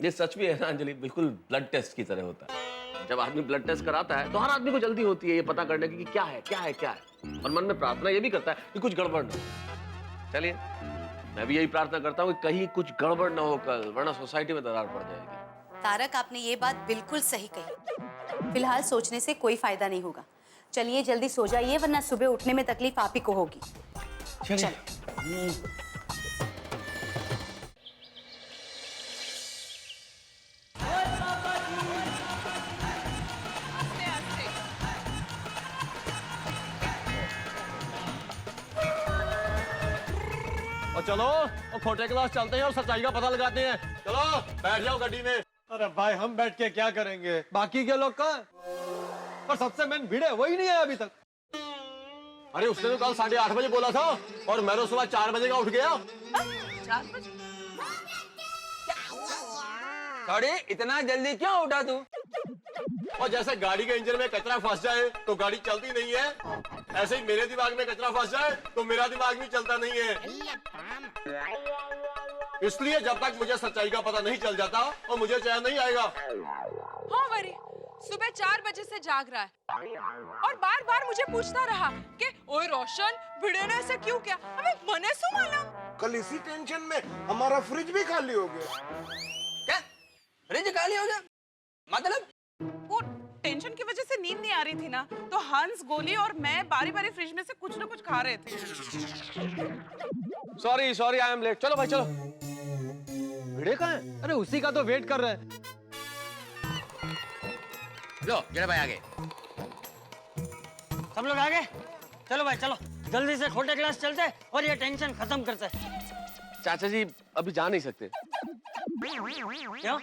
ये सच भी है ना अंजलि, बिल्कुल ब्लड टेस्ट की तरह होता है। जब आदमी ब्लड टेस्ट कराता है तो हर आदमी को जल्दी होती है ये पता करने की कि क्या है क्या है क्या है, और मन में प्रार्थना ये भी करता है कि कुछ गड़बड़ ना हो। चलिए, मैं भी यही प्रार्थना करता हूँ कि कहीं कुछ गड़बड़ ना हो कल, वरना सोसाइटी में दरार पड़ जाएगी। तारक, आपने ये बात बिल्कुल सही कही। फिलहाल सोचने से कोई फायदा नहीं होगा। चलिए जल्दी सो जाइए, वरना सुबह उठने में तकलीफ आप ही को होगी। चलो। और चलो, और खोटे क्लास चलते हैं और सच्चाई का पता लगाते हैं। चलो बैठ जाओ गाड़ी में। अरे भाई, हम बैठ के क्या करेंगे, बाकी के लोग कहाँ? पर सबसे मेन भिड़े वही नहीं है अभी तक। अरे उसने तो कल 8:30 बजे बोला था और मैं तो सुबह 4 बजे का उठ गया। 4 बजे? सॉरी, इतना जल्दी क्यों उठा तू? और जैसे गाड़ी के इंजन में कचरा फंस जाए तो गाड़ी चलती नहीं है, ऐसे ही मेरे दिमाग में कचरा फंस जाए तो मेरा दिमाग भी चलता नहीं है। इसलिए जब तक मुझे सच्चाई का पता नहीं चल जाता और मुझे चैन नहीं आएगा। हाँ वरी, सुबह 4 बजे से जाग रहा है और बार बार मुझे पूछता रहा कि ओए रोशन, भिड़े ने ऐसा क्यों किया? अबे मने सो मालूम। कल इसी टेंशन में हमारा फ्रिज भी खाली हो गया। क्या? फ्रिज खाली हो गया? मतलब? वो टेंशन की वजह से नींद नहीं आ रही थी ना, तो हंस, गोली और मैं बारी बारी फ्रिज में से कुछ ना कुछ खा रहे थे। Sorry sorry, I am late. चलो भाई चलो। भिड़े कहाँ है? अरे उसी का तो वेट कर रहे हैं। लो भिड़े भाई आगे। सब लोग आगे चलो भाई, चलो जल्दी से खोटे क्लास चलते हैं और ये टेंशन खत्म करते हैं। चाचा जी अभी जा नहीं सकते। क्यों?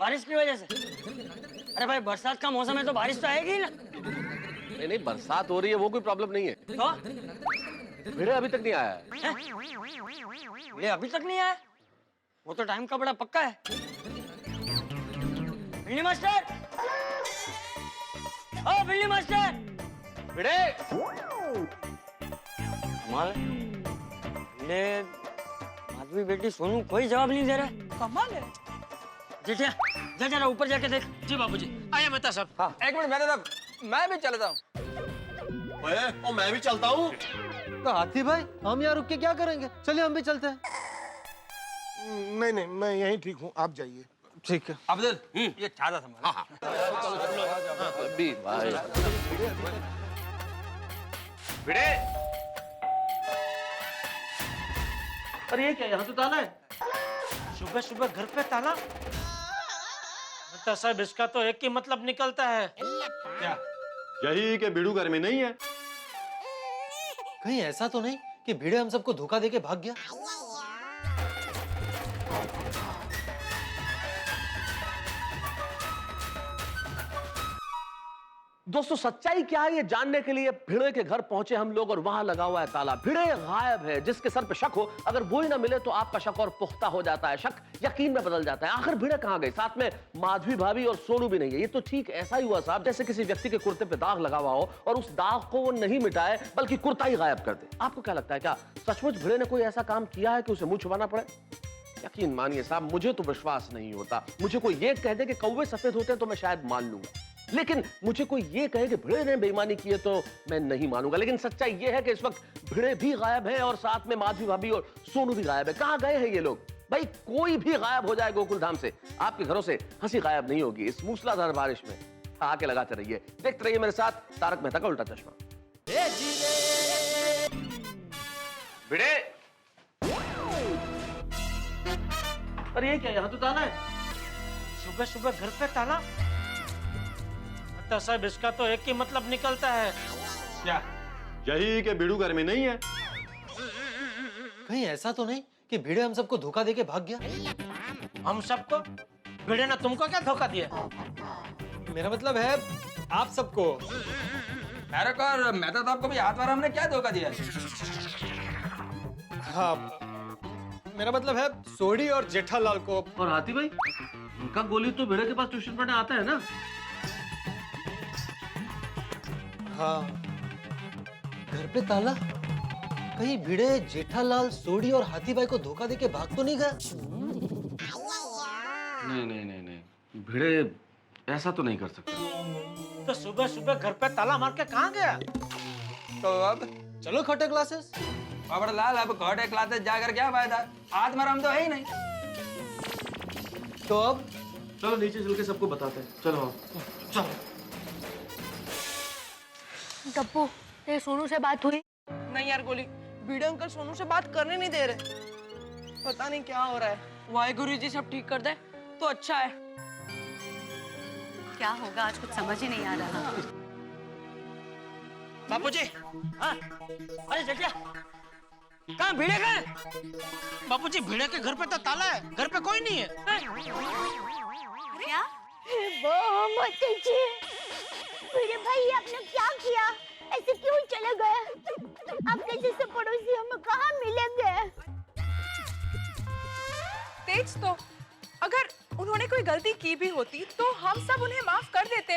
बारिश की वजह से? अरे भाई बरसात का मौसम है तो बारिश तो आएगी ही ना। नहीं नहीं, बरसात हो रही है वो कोई प्रॉब्लम नहीं है। तो भिड़े अभी तक नहीं आया है। ये अभी तक नहीं आया? वो तो टाइम का बड़ा पक्का है। बिल्ली मास्टर, ओ बिल्ली मास्टर, भिड़े कमाल है। ले माधवी बेटी सोनू कोई जवाब नहीं दे रहा। कमाल है। जेठिया जा जरा ऊपर जाके देख। जी बाबूजी। आया मेहता साहब। हाँ। एक मिनट मेहता साहब, मैं भी चलता हूँ। और मैं भी चलता हूँ। तो हाथी भाई, हम यहाँ रुक के क्या करेंगे? चलिए हम भी चलते हैं। नहीं नहीं, मैं यहीं ठीक हूँ, आप जाइए। ठीक है। अब्दुल, ये छाता संभाल। हाँ अभी भाई भिड़े, अरे ये क्या, यहाँ तो ताला है। सुबह सुबह घर पे ताला? साहब इसका तो एक ही मतलब निकलता है। क्या? यही कि बिड़ू घर में नहीं है। कहीं ऐसा तो नहीं कि भिड़े हम सबको धोखा देके भाग गया? दोस्तों सच्चाई क्या है ये जानने के लिए भिड़े के घर पहुंचे हम लोग और वहां लगा हुआ है ताला। भिड़े गायब है। जिसके सर पे शक हो, अगर वो ही ना मिले तो आपका शक और पुख्ता हो जाता है, शक यकीन में बदल जाता है। आखिर भिड़े कहां गई? साथ में माधवी भाभी और सोनू भी नहीं है। ये तो ठीक ऐसा ही हुआ साहब जैसे किसी व्यक्ति के कुर्ते पे दाग लगा हुआ हो और उस दाग को वो नहीं मिटाए बल्कि कुर्ता ही गायब कर दे। आपको क्या लगता है, क्या सचमुच भिड़े ने कोई ऐसा काम किया है कि उसे मुंह छुपाना पड़े? यकीन मानिए साहब, मुझे तो विश्वास नहीं होता। मुझे कोई ये कह दे कि कौवे सफेद होते हैं तो मैं शायद मान लूंगा, लेकिन मुझे कोई ये कहे कि भिड़े ने बेईमानी की है तो मैं नहीं मानूंगा। लेकिन सच्चाई ये है कि इस वक्त भिड़े भी गायब है और साथ में माधवी भाभी और सोनू भी गायब है। कहां गए हैं ये लोग? भाई कोई भी गायब हो जाए गोकुलधाम से, आपके घरों से हंसी गायब नहीं होगी इस मूसलाधार बारिश में। आके लगाते रहिए, देखते रहिए मेरे साथ तारक मेहता का उल्टा चश्मा। भिड़े, अरे ये क्या, यहाँ तो ताला है। सुबह सुबह घर पे ताला? साहब इसका तो एक ही मतलब निकलता है। क्या? यही कि बिड़ू घर में नहीं है। कहीं ऐसा तो नहीं कि भिड़े हम सबको धोखा देके भाग गया? हम सबको? भिड़े ने तुमको क्या धोखा दिया? मेरा मतलब है आप सबको। तारक और मेहता साहब को भी हाथ वाला हमने क्या धोखा दिया? हाँ, मेरा मतलब है सोडी और जेठालाल को। और हाथी भाई, उनका गोली तो भिड़े के पास ट्यूशन पढ़ने आता है ना? हाँ, घर पे ताला। कहीं भिड़े जेठालाल, सोडी और हाथी भाई को धोखा देके भाग तो नहीं गया? नहीं नहीं नहीं नहीं, भिड़े ऐसा तो नहीं कर सकता। तो सुबह सुबह घर पे ताला मार के कहाँ गया? तो अब चलो खोटे क्लासेस। बाबड़ लाल, अब खोटे क्लासेस जाकर क्या फायदा? आत्माराम तो है ही नहीं। तो अब चलो नीचे चल के सबको बताते हैं। चलो चलो। टप्पू, तेरे सोनू से बात हुई? नहीं यार गोली, भिड़े अंकल सोनू से बात करने नहीं दे रहे। पता नहीं क्या हो रहा है। वाहेगुरु जी सब ठीक कर दे तो अच्छा है। क्या होगा आज कुछ समझ ही नहीं आ रहा। बापूजी, हाँ? अरे जेठिया, कहाँ भिड़े कहाँ है? बापूजी भिड़े के घर पे तो ताला है, घर पे कोई नहीं है। क्या? भिड़े भाई, आपने क्या किया? ऐसे क्यों चले गए? आपके जैसे पड़ोसी हमें कहाँ मिलेंगे? तेज तो अगर उन्होंने कोई कोई गलती की भी होती तो हम सब उन्हें माफ कर देते।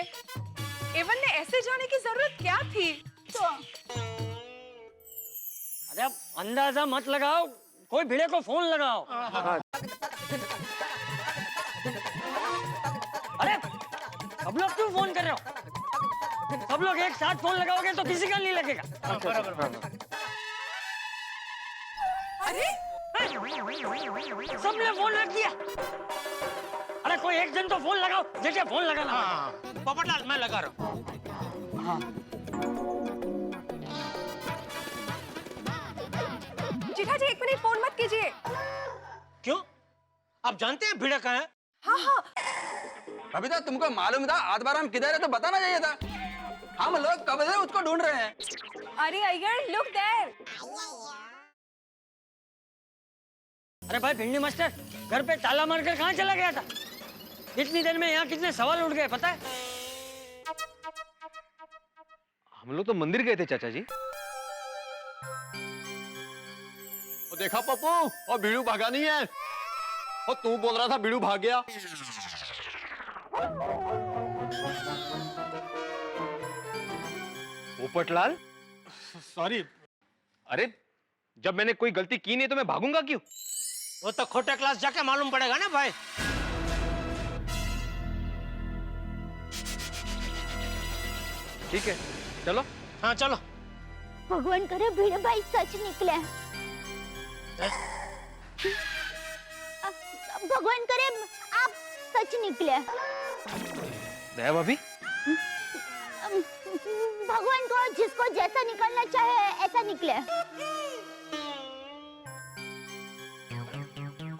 एवन ने ऐसे जाने की जरूरत क्या थी? तो अरे अब अंदाजा मत लगाओ, कोई भिड़े को फोन लगाओ। अरे सब लोग क्यों फोन कर रहे हो? सब लोग एक साथ फोन लगाओगे तो किसी का नहीं लगेगा। अरे सबने फोन रख दिया। अरे कोई एक जन तो फोन लगाओ, जैसे फोन लगाना। पोपटलाल मैं लगा रहा हूँ। जेठा जी 1 मिनट फोन मत कीजिए। क्यों? आप जानते हैं भिड़ा कहाँ है? हाँ हाँ बबीता, तुमको मालूम था आज बार हम किधर है तो बताना चाहिए था। हम लोग कब से उसको ढूंढ रहे हैं। अरे अय्यर लुक देयर। अरे भाई भिंडी मास्टर, घर पे ताला मारकर कहाँ चला गया था? इतनी देर में यहाँ कितने सवाल उठ गए पता है? हम लोग तो मंदिर गए थे चाचा जी। और देखा पप्पू, और बीड़ू भागा नहीं है। और तू बोल रहा था बीड़ू भाग गया। पोपटलाल, सॉरी। अरे जब मैंने कोई गलती की नहीं तो मैं भागूंगा क्यों? वो तो खोटे क्लास जाके मालूम पड़ेगा ना भाई। ठीक है चलो। हाँ चलो। भगवान करे भिड़े भाई सच निकले। भगवान करे आप सच निकले। दया भाभी, भगवान को जिसको जैसा निकलना चाहे ऐसा निकले।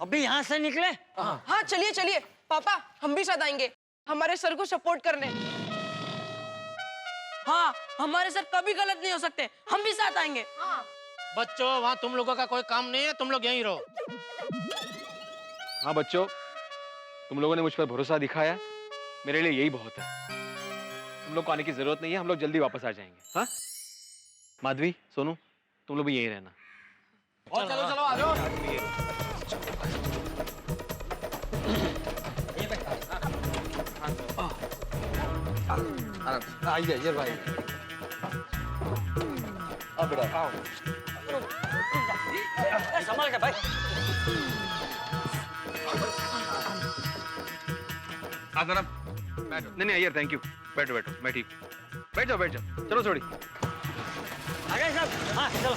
अभी यहाँ से निकले? हाँ चलिए चलिए पापा, हम भी साथ आएंगे हमारे सर को सपोर्ट करने। हाँ हमारे सर कभी गलत नहीं हो सकते, हम भी साथ आएंगे। बच्चों वहाँ तुम लोगों का कोई काम नहीं है, तुम लोग यहीं रहो। हाँ बच्चों, तुम लोगों ने मुझ पर भरोसा दिखाया, मेरे लिए यही बहुत है। तुम लोग को आने की जरूरत नहीं है, हम लोग जल्दी वापस आ जाएंगे। हाँ माधवी, सोनू, तुम लोग भी यहीं रहना। और चलो चलो आ जाओ। आइए भाई। अब बेटा आओ। संभाल के भाई। जरा बैठो। नहीं अय्यर थैंक यू। बैठो बैठो, मैं ठीक। बैठ जाओ बैठ जाओ। चलो छोड़ी। आ गए सब? हाँ चलो।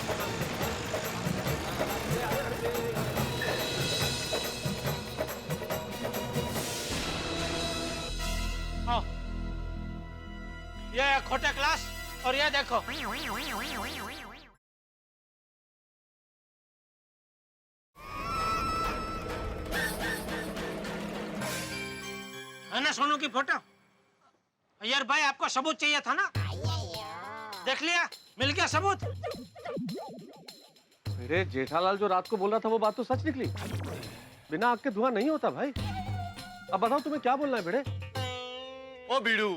आओ। ये है खोटे क्लास और ये देखो। है ना सोनू की फोटो? यार भाई आपको सबूत चाहिए था ना? देख लिया, मिल गया सबूत। मेरे जेठालाल जो रात को बोल रहा था वो बात तो सच निकली। बिना आग के धुआं नहीं होता भाई। अब बताओ तुम्हें क्या बोलना है बेटे? ओ बीड़ू,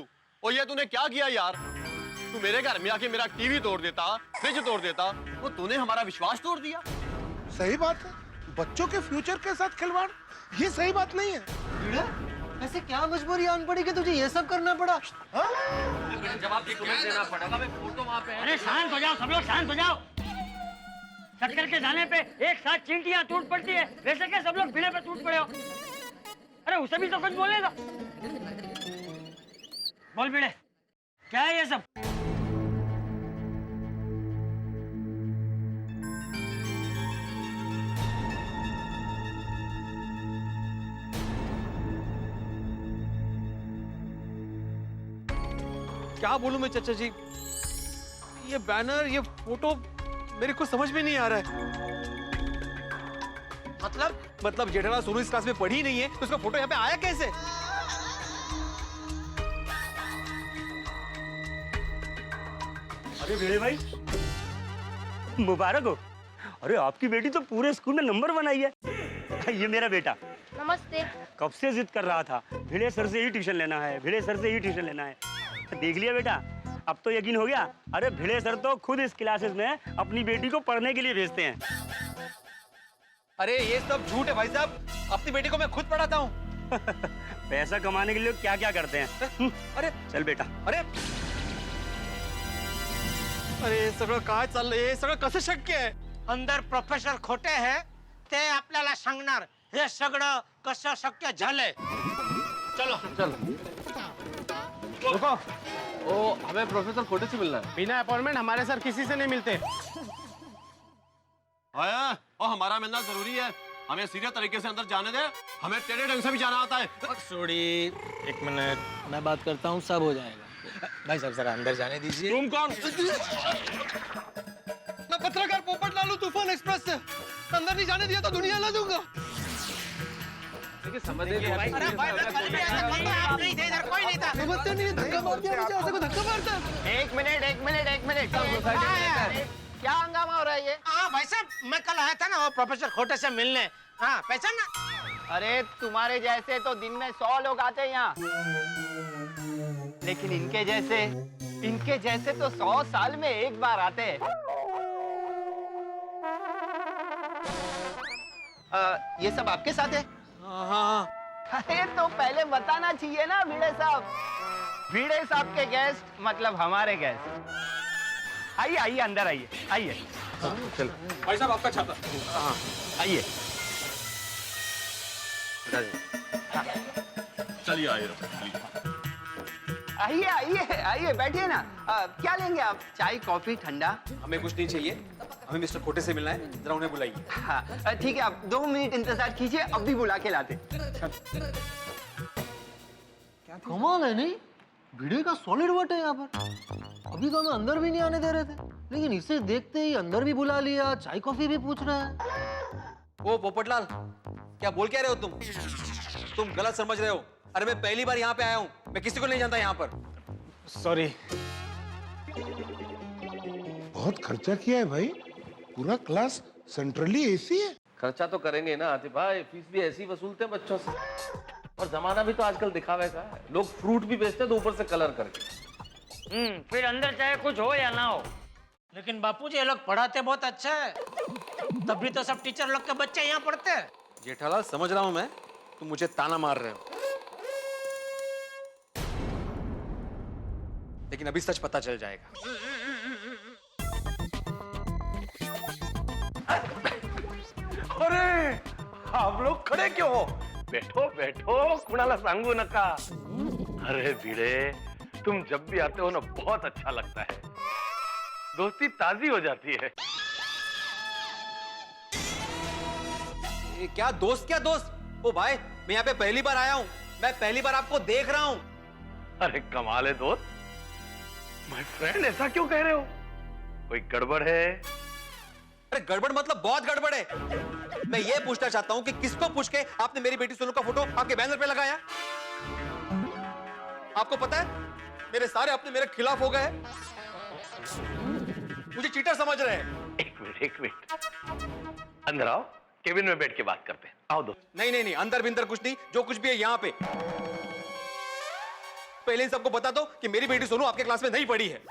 ओ ये तूने क्या किया यार? तू मेरे घर में आके मेरा टीवी तोड़ देता, फ्रिज तोड़ देता, वो तूने हमारा विश्वास तोड़ दिया। सही बात है, बच्चों के फ्यूचर के साथ खिलवाड़, ये सही बात नहीं है। ऐसे क्या मजबूरी आन पड़ी कि तुझे ये सब करना पड़ा? जवाब देना पड़ेगा। फोटो वहाँ पे है। अरे शांत हो जाओ सब लोग, शांत हो जाओ। चक्कर के जाने पे एक साथ चींटियां टूट पड़ती है, वैसे क्या सब लोग भिड़े पे टूट पड़े हो? अरे उसे भी तो कुछ बोलने दो। बोल भिड़े, क्या है ये सब? क्या बोलूं मैं चाचा जी? ये बैनर, ये फोटो मेरे को समझ में नहीं आ रहा है। मतलब जेठालाल सोनू इस क्लास में पढ़ी नहीं है तो उसका फोटो यहाँ पे आया कैसे? अरे भिड़े भाई, मुबारक हो। अरे आपकी बेटी तो पूरे स्कूल में नंबर 1 आई है। ये मेरा बेटा। नमस्ते। कब से जिद कर रहा था, भिड़े सर से ही ट्यूशन लेना है, भिड़े सर से ही ट्यूशन लेना है। देख लिया बेटा, अब तो यकीन हो गया। अरे भिड़े सर तो खुद इस क्लासेस में अपनी बेटी को पढ़ने के लिए भेजते हैं। अरे ये सब झूठ है भाई साहब। अपनी बेटी को मैं खुद पढ़ाता हूँ। पैसा कमाने के लिए क्या क्या करते हैं? अरे चल बेटा। अरे अरे हे सगळं काय चाललंय? हे सगळं कसं शक्य आहे? अंदर प्रोफेसर खोटे है ते आपल्याला सांगणार हे सगळं कसं शक्य झालंय. चलो रुको, ओ हमें प्रोफेसर खोटे से मिलना है. बिना अपॉइंटमेंट हमारे सर किसी से नहीं मिलते. आया और हमारा मिलना जरूरी है. हमें सीरियस तरीके से अंदर जाने दे. हमें टेढ़े ढंग से भी जाना आता है. छोड़ी, एक मिनट, मैं बात करता हूँ, सब हो जाएगा. भाई साहब जरा अंदर जाने दीजिए. तुम कौन? मैं पत्रकार पोपट लालू तूफान एक्सप्रेस से. अंदर नहीं जाने दिया तो दुनिया ला दूंगा. समझिए अरे भाई मैं कल भी आया था, कल तो आप नहीं थे इधर, कोई नहीं था. समझते नहीं, धक्का मार दिया मुझे. ऐसे को धक्का मारता है? एक मिनट क्या हंगामा हो रहा है ये? हाँ भाई साहब, मैं कल आया था ना वो प्रोफेसर खोटे से मिलने. हाँ पहचान ना. अरे तुम्हारे जैसे तो दिन में 100 लोग आते हैं यहाँ, लेकिन इनके जैसे तो 100 साल में एक बार आते हैं. ये सब आपके साथ है? हाँ. अरे तो पहले बताना चाहिए ना भिड़े साहब. भिड़े साहब के गेस्ट मतलब हमारे गेस्ट. आइए अंदर आइए. भाई साहब आपका छाता. आइए. चलिए आइए बैठिए ना. क्या लेंगे आप? चाय, कॉफी, ठंडा? हमें कुछ नहीं चाहिए. हमें मिस्टर खोटे से मिलना है. जरा उन्हें बुलाइए. हाँ ठीक है, आप 2 मिनट इंतजार कीजिए, अभी बुला के लाते. कमाल है नहीं, भिड़े का सॉलिड वट है यहाँ पर. अभी तो हमें अंदर भी नहीं आने दे रहे थे, लेकिन इसे देखते ही अंदर भी बुला लिया, चाय कॉफी भी पूछ रहा है. ओ पोपटलाल, क्या बोल क्या रहे हो तुम गलत समझ रहे हो. अरे मैं पहली बार यहाँ पे आया हूँ, मैं किसी को नहीं जानता यहाँ पर. सॉरी. बहुत खर्चा किया है भाई. पूरा क्लास सेंट्रली एसी है. खर्चा तो करेंगे ना आतिफ भाई, फीस भी ऐसी वसूलते हैं बच्चों से. और जमाना भी तो आजकल दिखावे का है. लोग फ्रूट भी बेचते हैं तो ऊपर से कलर करके. फिर अंदर चाहे कुछ हो या ना हो. लेकिन बापूजी ये लोग पढ़ाते बहुत अच्छा है, तभी तो सब टीचर लोग के बच्चे यहाँ पढ़ते हैं. जेठालाल समझ रहा हूँ मैं, तुम मुझे ताना मार रहे हो, लेकिन अभी सच पता चल जाएगा. अरे आप लोग खड़े क्यों हो? बैठो कुणाला सांगू नका. अरे भिड़े, तुम जब भी आते हो ना बहुत अच्छा लगता है. दोस्ती ताजी हो जाती है. क्या दोस्त. ओ भाई, मैं यहाँ पे पहली बार आया हूँ, मैं पहली बार आपको देख रहा हूँ. अरे कमाल है दोस्त. माय फ्रेंड, ऐसा क्यों कह रहे हो? कोई गड़बड़ है? अरे गड़बड़ मतलब बहुत गड़बड़ है. मैं ये पूछना चाहता हूँ कि किसको पूछ के आपने मेरी बेटी सोनू का फोटो आपके बैनर पे लगाया? आपको पता है मेरे सारे अपने मेरे खिलाफ हो गए. मुझे चीटर समझ रहे हैं. एक मिनट अंदर आओ, केबिन में बैठ के बात करते हैं. आओ दोस्त. नहीं, अंदर बिंदर कुछ नहीं, जो कुछ भी है यहाँ पे. पहले ही सबको बता दो कि मेरी बेटी सोनू आपके क्लास में नहीं पढ़ी है.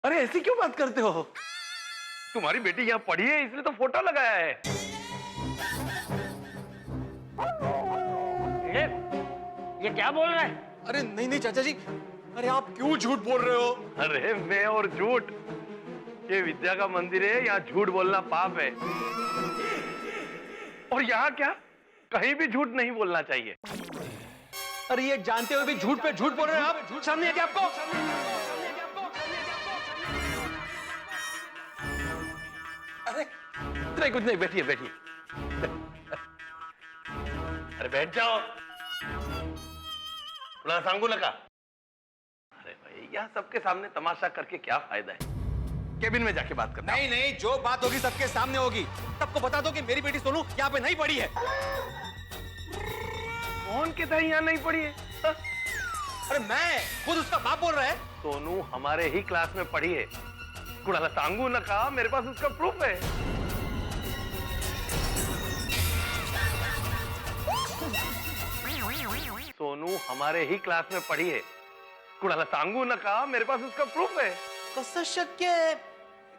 अरे ऐसी क्यों बात करते हो? तुम्हारी बेटी यहाँ पढ़ी है इसलिए तो फोटो लगाया है. ये क्या बोल रहा है? अरे नहीं चाचा जी, अरे आप क्यों झूठ बोल रहे हो? अरे मैं और झूठ, ये विद्या का मंदिर है, यहाँ झूठ बोलना पाप है. और यहाँ क्या, कहीं भी झूठ नहीं बोलना चाहिए. अरे ये जानते हुए भी झूठ पे झूठ बोल रहे हैं आप. झूठ सामने है क्या आपको? अरे कुछ नहीं, बैठिए. अरे बैठ जाओ. थोड़ा सांगू लगा. अरे भाई, यहाँ सबके सामने तमाशा करके क्या फायदा है? केबिन में जाके बात करना. नहीं, जो बात होगी सबके सामने होगी. सबको बता दो कि मेरी बेटी सोनू यहाँ पे नहीं पढ़ी है. कौन कहता है यहाँ नहीं पढ़ी है? अरे मैं खुद उसका बाप बोल रहा है. सोनू हमारे ही क्लास में पढ़ी है. कुणाला सांगू न कहा, मेरे पास उसका प्रूफ है. सोनू हमारे ही क्लास में पढ़ी है. कुणाला सांगू न कहा, मेरे पास उसका प्रूफ है. कसं शक्य है?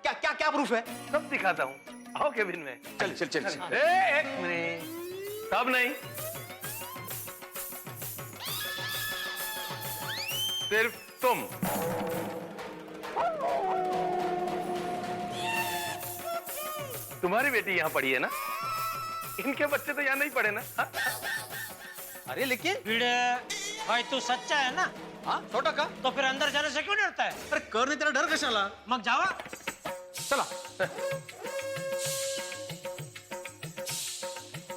क्या प्रूफ है? सब दिखाता हूँ. आओ केबिन में. चल. एक मिनट. सब नहीं, सिर्फ तुम। तुम्हारी बेटी यहाँ पढ़ी है ना? इनके बच्चे तो यहाँ नहीं पढ़े ना? हा? अरे लेकिन भिड़े भाई तू सच्चा है ना? हाँ 100%। तो फिर अंदर जाने से क्यों डरता है? अरे करने तेरा डर कशाला? मग जावा। चला।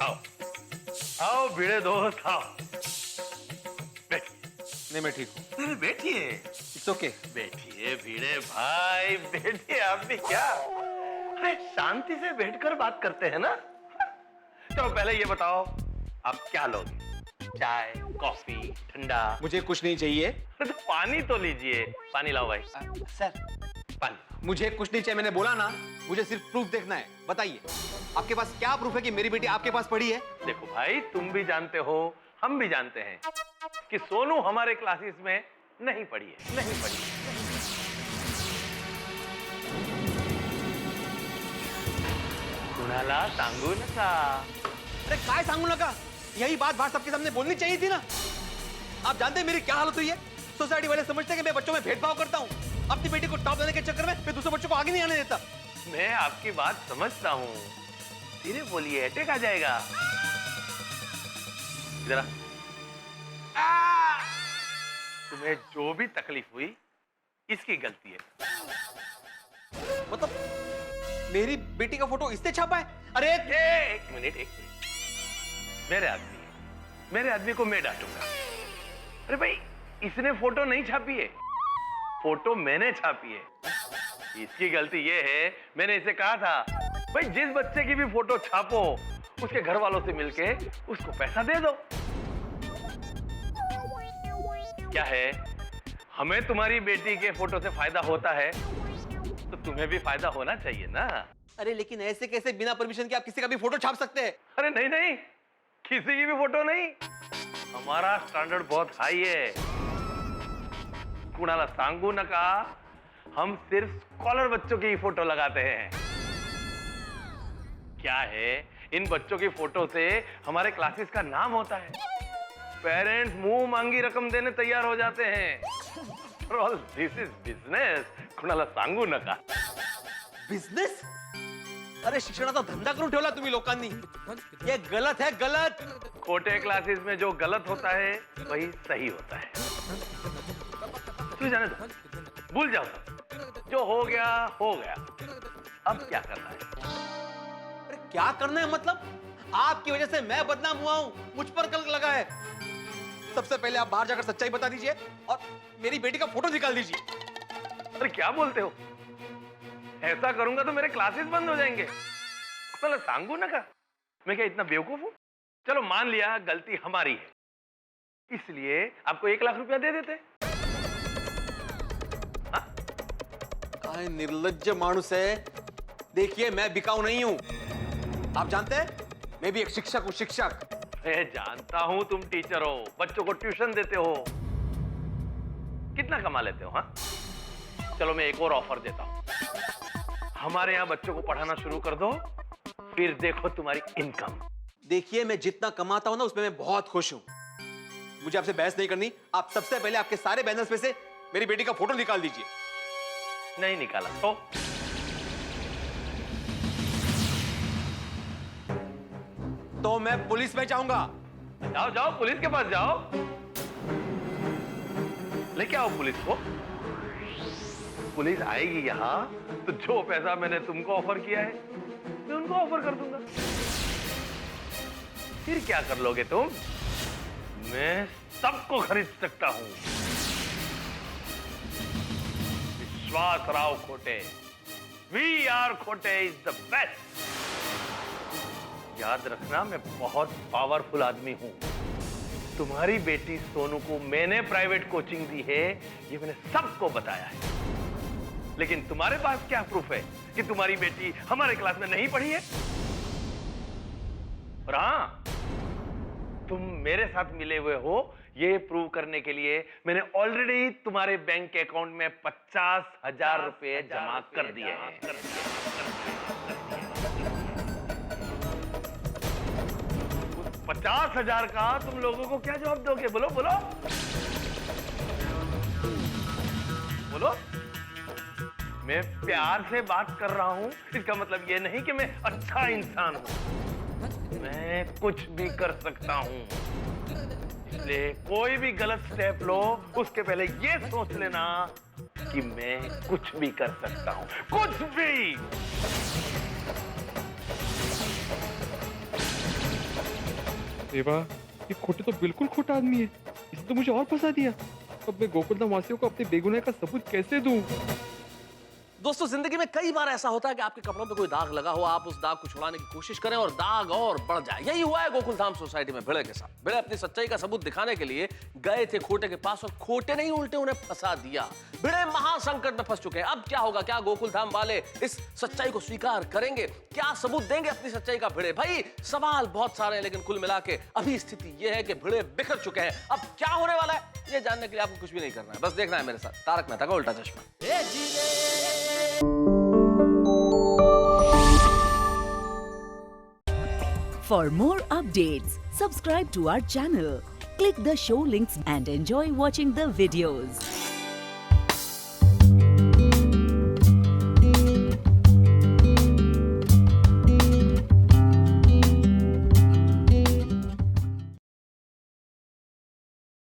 आओ आओ भिड़े दोस्त आओ। नहीं मैं ठीक हूँ। अरे बैठिए। It's okay. बैठिए भिड़े भाई, बैठिए। आप भी क्या, अरे शांति से बैठकर बात करते हैं ना। चलो पहले ये बताओ, आप क्या लोगे? चाय, कॉफी, ठंडा? मुझे कुछ नहीं चाहिए। अरे तो पानी तो लीजिए। पानी लाओ भाई। सर पानी। मुझे कुछ नहीं चाहिए, मैंने बोला ना। मुझे सिर्फ प्रूफ देखना है। बताइए आपके पास क्या प्रूफ है कि मेरी बेटी आपके पास पढ़ी है? देखो भाई, तुम भी जानते हो, हम भी जानते हैं कि सोनू हमारे क्लासेस में नहीं पढ़ी है, नहीं पढ़ी है। कुणाला सांगू नका। अरे काय सांगू नका, यही बात बाहर सबके सामने बोलनी चाहिए थी ना। आप जानते हैं मेरी क्या हालत हुई है? सोसाइटी वाले समझते हैं कि मैं बच्चों में भेदभाव करता हूँ। अपनी बेटी को टॉप देने के चक्कर में मैं दूसरे बच्चों को आगे नहीं आने देता। मैं आपकी बात समझता हूँ, धीरे बोलिए, अटैक आ जाएगा। जरा तुम्हें जो भी तकलीफ हुई इसकी गलती है। मतलब मेरी बेटी का फोटो इसने छापा है? अरे एक मिनट। मेरे आदमी को मैं डांटूंगा। अरे भाई, इसने फोटो नहीं छापी है, फोटो मैंने छापी है। इसकी गलती ये है, मैंने इसे कहा था भाई जिस बच्चे की भी फोटो छापो उसके घर वालों से मिलके उसको पैसा दे दो। क्या है, हमें तुम्हारी बेटी के फोटो से फायदा होता है तो तुम्हें भी फायदा होना चाहिए ना। अरे लेकिन ऐसे कैसे बिना परमिशन के आप किसी का भी फोटो छाप सकते हैं? अरे नहीं, किसी की भी फोटो नहीं। हमारा स्टैंडर्ड बहुत हाई है। कुणाला सांगू नका, हम सिर्फ स्कॉलर बच्चों की फोटो लगाते हैं। क्या है, इन बच्चों की फोटो से हमारे क्लासेस का नाम होता है। पेरेंट्स मुंह मांगी रकम देने तैयार हो जाते हैं। All this is business. कुणाला सांगू नका। बिझनेस? अरे शिक्षणाचा धंदा करून ठेवला तुम्ही लोकांनी। ये गलत है, गलत। छोटे क्लासेस में जो गलत होता है वही सही होता है। तू जाने दो, भूल जाओ सब। जो हो गया हो गया। अब क्या करना है? अरे क्या करना है मतलब? आपकी वजह से मैं बदनाम हुआ हूं, मुझ पर कलंक लगा है। सबसे पहले आप बाहर जाकर सच्चाई बता दीजिए और मेरी बेटी का फोटो निकाल दीजिए। अरे क्या बोलते हो? ऐसा करूंगा तो मेरे क्लासेस बंद हो जाएंगे। मतलब सांगू ना का, मैं क्या इतना बेवकूफ हूं? चलो मान लिया गलती हमारी है, इसलिए आपको 1 लाख रुपया दे देते। काय निर्लज्ज मानुस है। देखिए मैं बिकाऊ नहीं हूं, आप जानते हैं मैं भी एक शिक्षक हूं, शिक्षक। मैं जानता हूं तुम टीचर हो, बच्चों को ट्यूशन देते हो। कितना कमा लेते हो? हाँ, चलो मैं एक और ऑफर देता हूं। हमारे यहाँ बच्चों को पढ़ाना शुरू कर दो, फिर देखो तुम्हारी इनकम। देखिए मैं जितना कमाता हूं ना उसमें मैं बहुत खुश हूं। मुझे आपसे बहस नहीं करनी। आप सबसे पहले आपके सारे बैनर्स में से मेरी बेटी का फोटो निकाल दीजिए। नहीं निकाला तो मैं पुलिस में जाऊंगा। जाओ जाओ, पुलिस के पास जाओ, लेके आओ पुलिस को। पुलिस आएगी यहाँ तो जो पैसा मैंने तुमको ऑफर किया है मैं उनको ऑफर कर दूंगा। फिर क्या कर लोगे तुम? मैं सबको खरीद सकता हूं। विश्वास राव खोटे, वी आर खोटे इज द बेस्ट। याद रखना, मैं बहुत पावरफुल आदमी हूं। तुम्हारी बेटी सोनू को मैंने प्राइवेट कोचिंग दी है, ये मैंने सबको बताया है। लेकिन तुम्हारे पास क्या प्रूफ है कि तुम्हारी बेटी हमारे क्लास में नहीं पढ़ी है? और हाँ, तुम मेरे साथ मिले हुए हो ये प्रूव करने के लिए मैंने ऑलरेडी तुम्हारे बैंक के अकाउंट में 50,000 रुपए जमा कर दिए हैं। 50,000 का तुम लोगों को क्या जवाब दोगे? बोलो बोलो बोलो। मैं प्यार से बात कर रहा हूं, इसका मतलब ये नहीं कि मैं अच्छा इंसान हूं। मैं कुछ भी कर सकता हूं, इसलिए कोई भी गलत स्टेप लो उसके पहले ये सोच लेना कि मैं कुछ भी कर सकता हूं, कुछ भी। देवा, ये खोटे तो बिल्कुल खोटा आदमी है। इसने तो मुझे और फंसा दिया। अब मैं गोकुलधाम वासियों को अपने बेगुनाही का सबूत कैसे दूं? दोस्तों, जिंदगी में कई बार ऐसा होता है कि आपके कपड़ों पे कोई दाग लगा हो, आप उस दाग को छुड़ाने की कोशिश करें और दाग और बढ़ जाए। यही हुआ है गोकुलधाम सोसाइटी में भिड़े के साथ। भिड़े अपनी सच्चाई का सबूत दिखाने के लिए गए थे खोटे के पास और खोटे नहीं उल्टे उन्हें फंसा दिया। भिड़े महासंकट में फंस चुके हैं। अब क्या होगा? क्या गोकुलधाम वाले इस सच्चाई को स्वीकार करेंगे? क्या सबूत देंगे अपनी सच्चाई का? भिड़े भाई, सवाल बहुत सारे हैं, लेकिन कुल मिला के अभी स्थिति यह है कि भिड़े बिखर चुके हैं। अब क्या होने वाला है ये जानने के लिए आपको कुछ भी नहीं करना है, बस देखना है मेरे साथ तारक मेहता का उल्टा चश्मा। For more updates, subscribe to our channel, click the show links and enjoy watching the videos.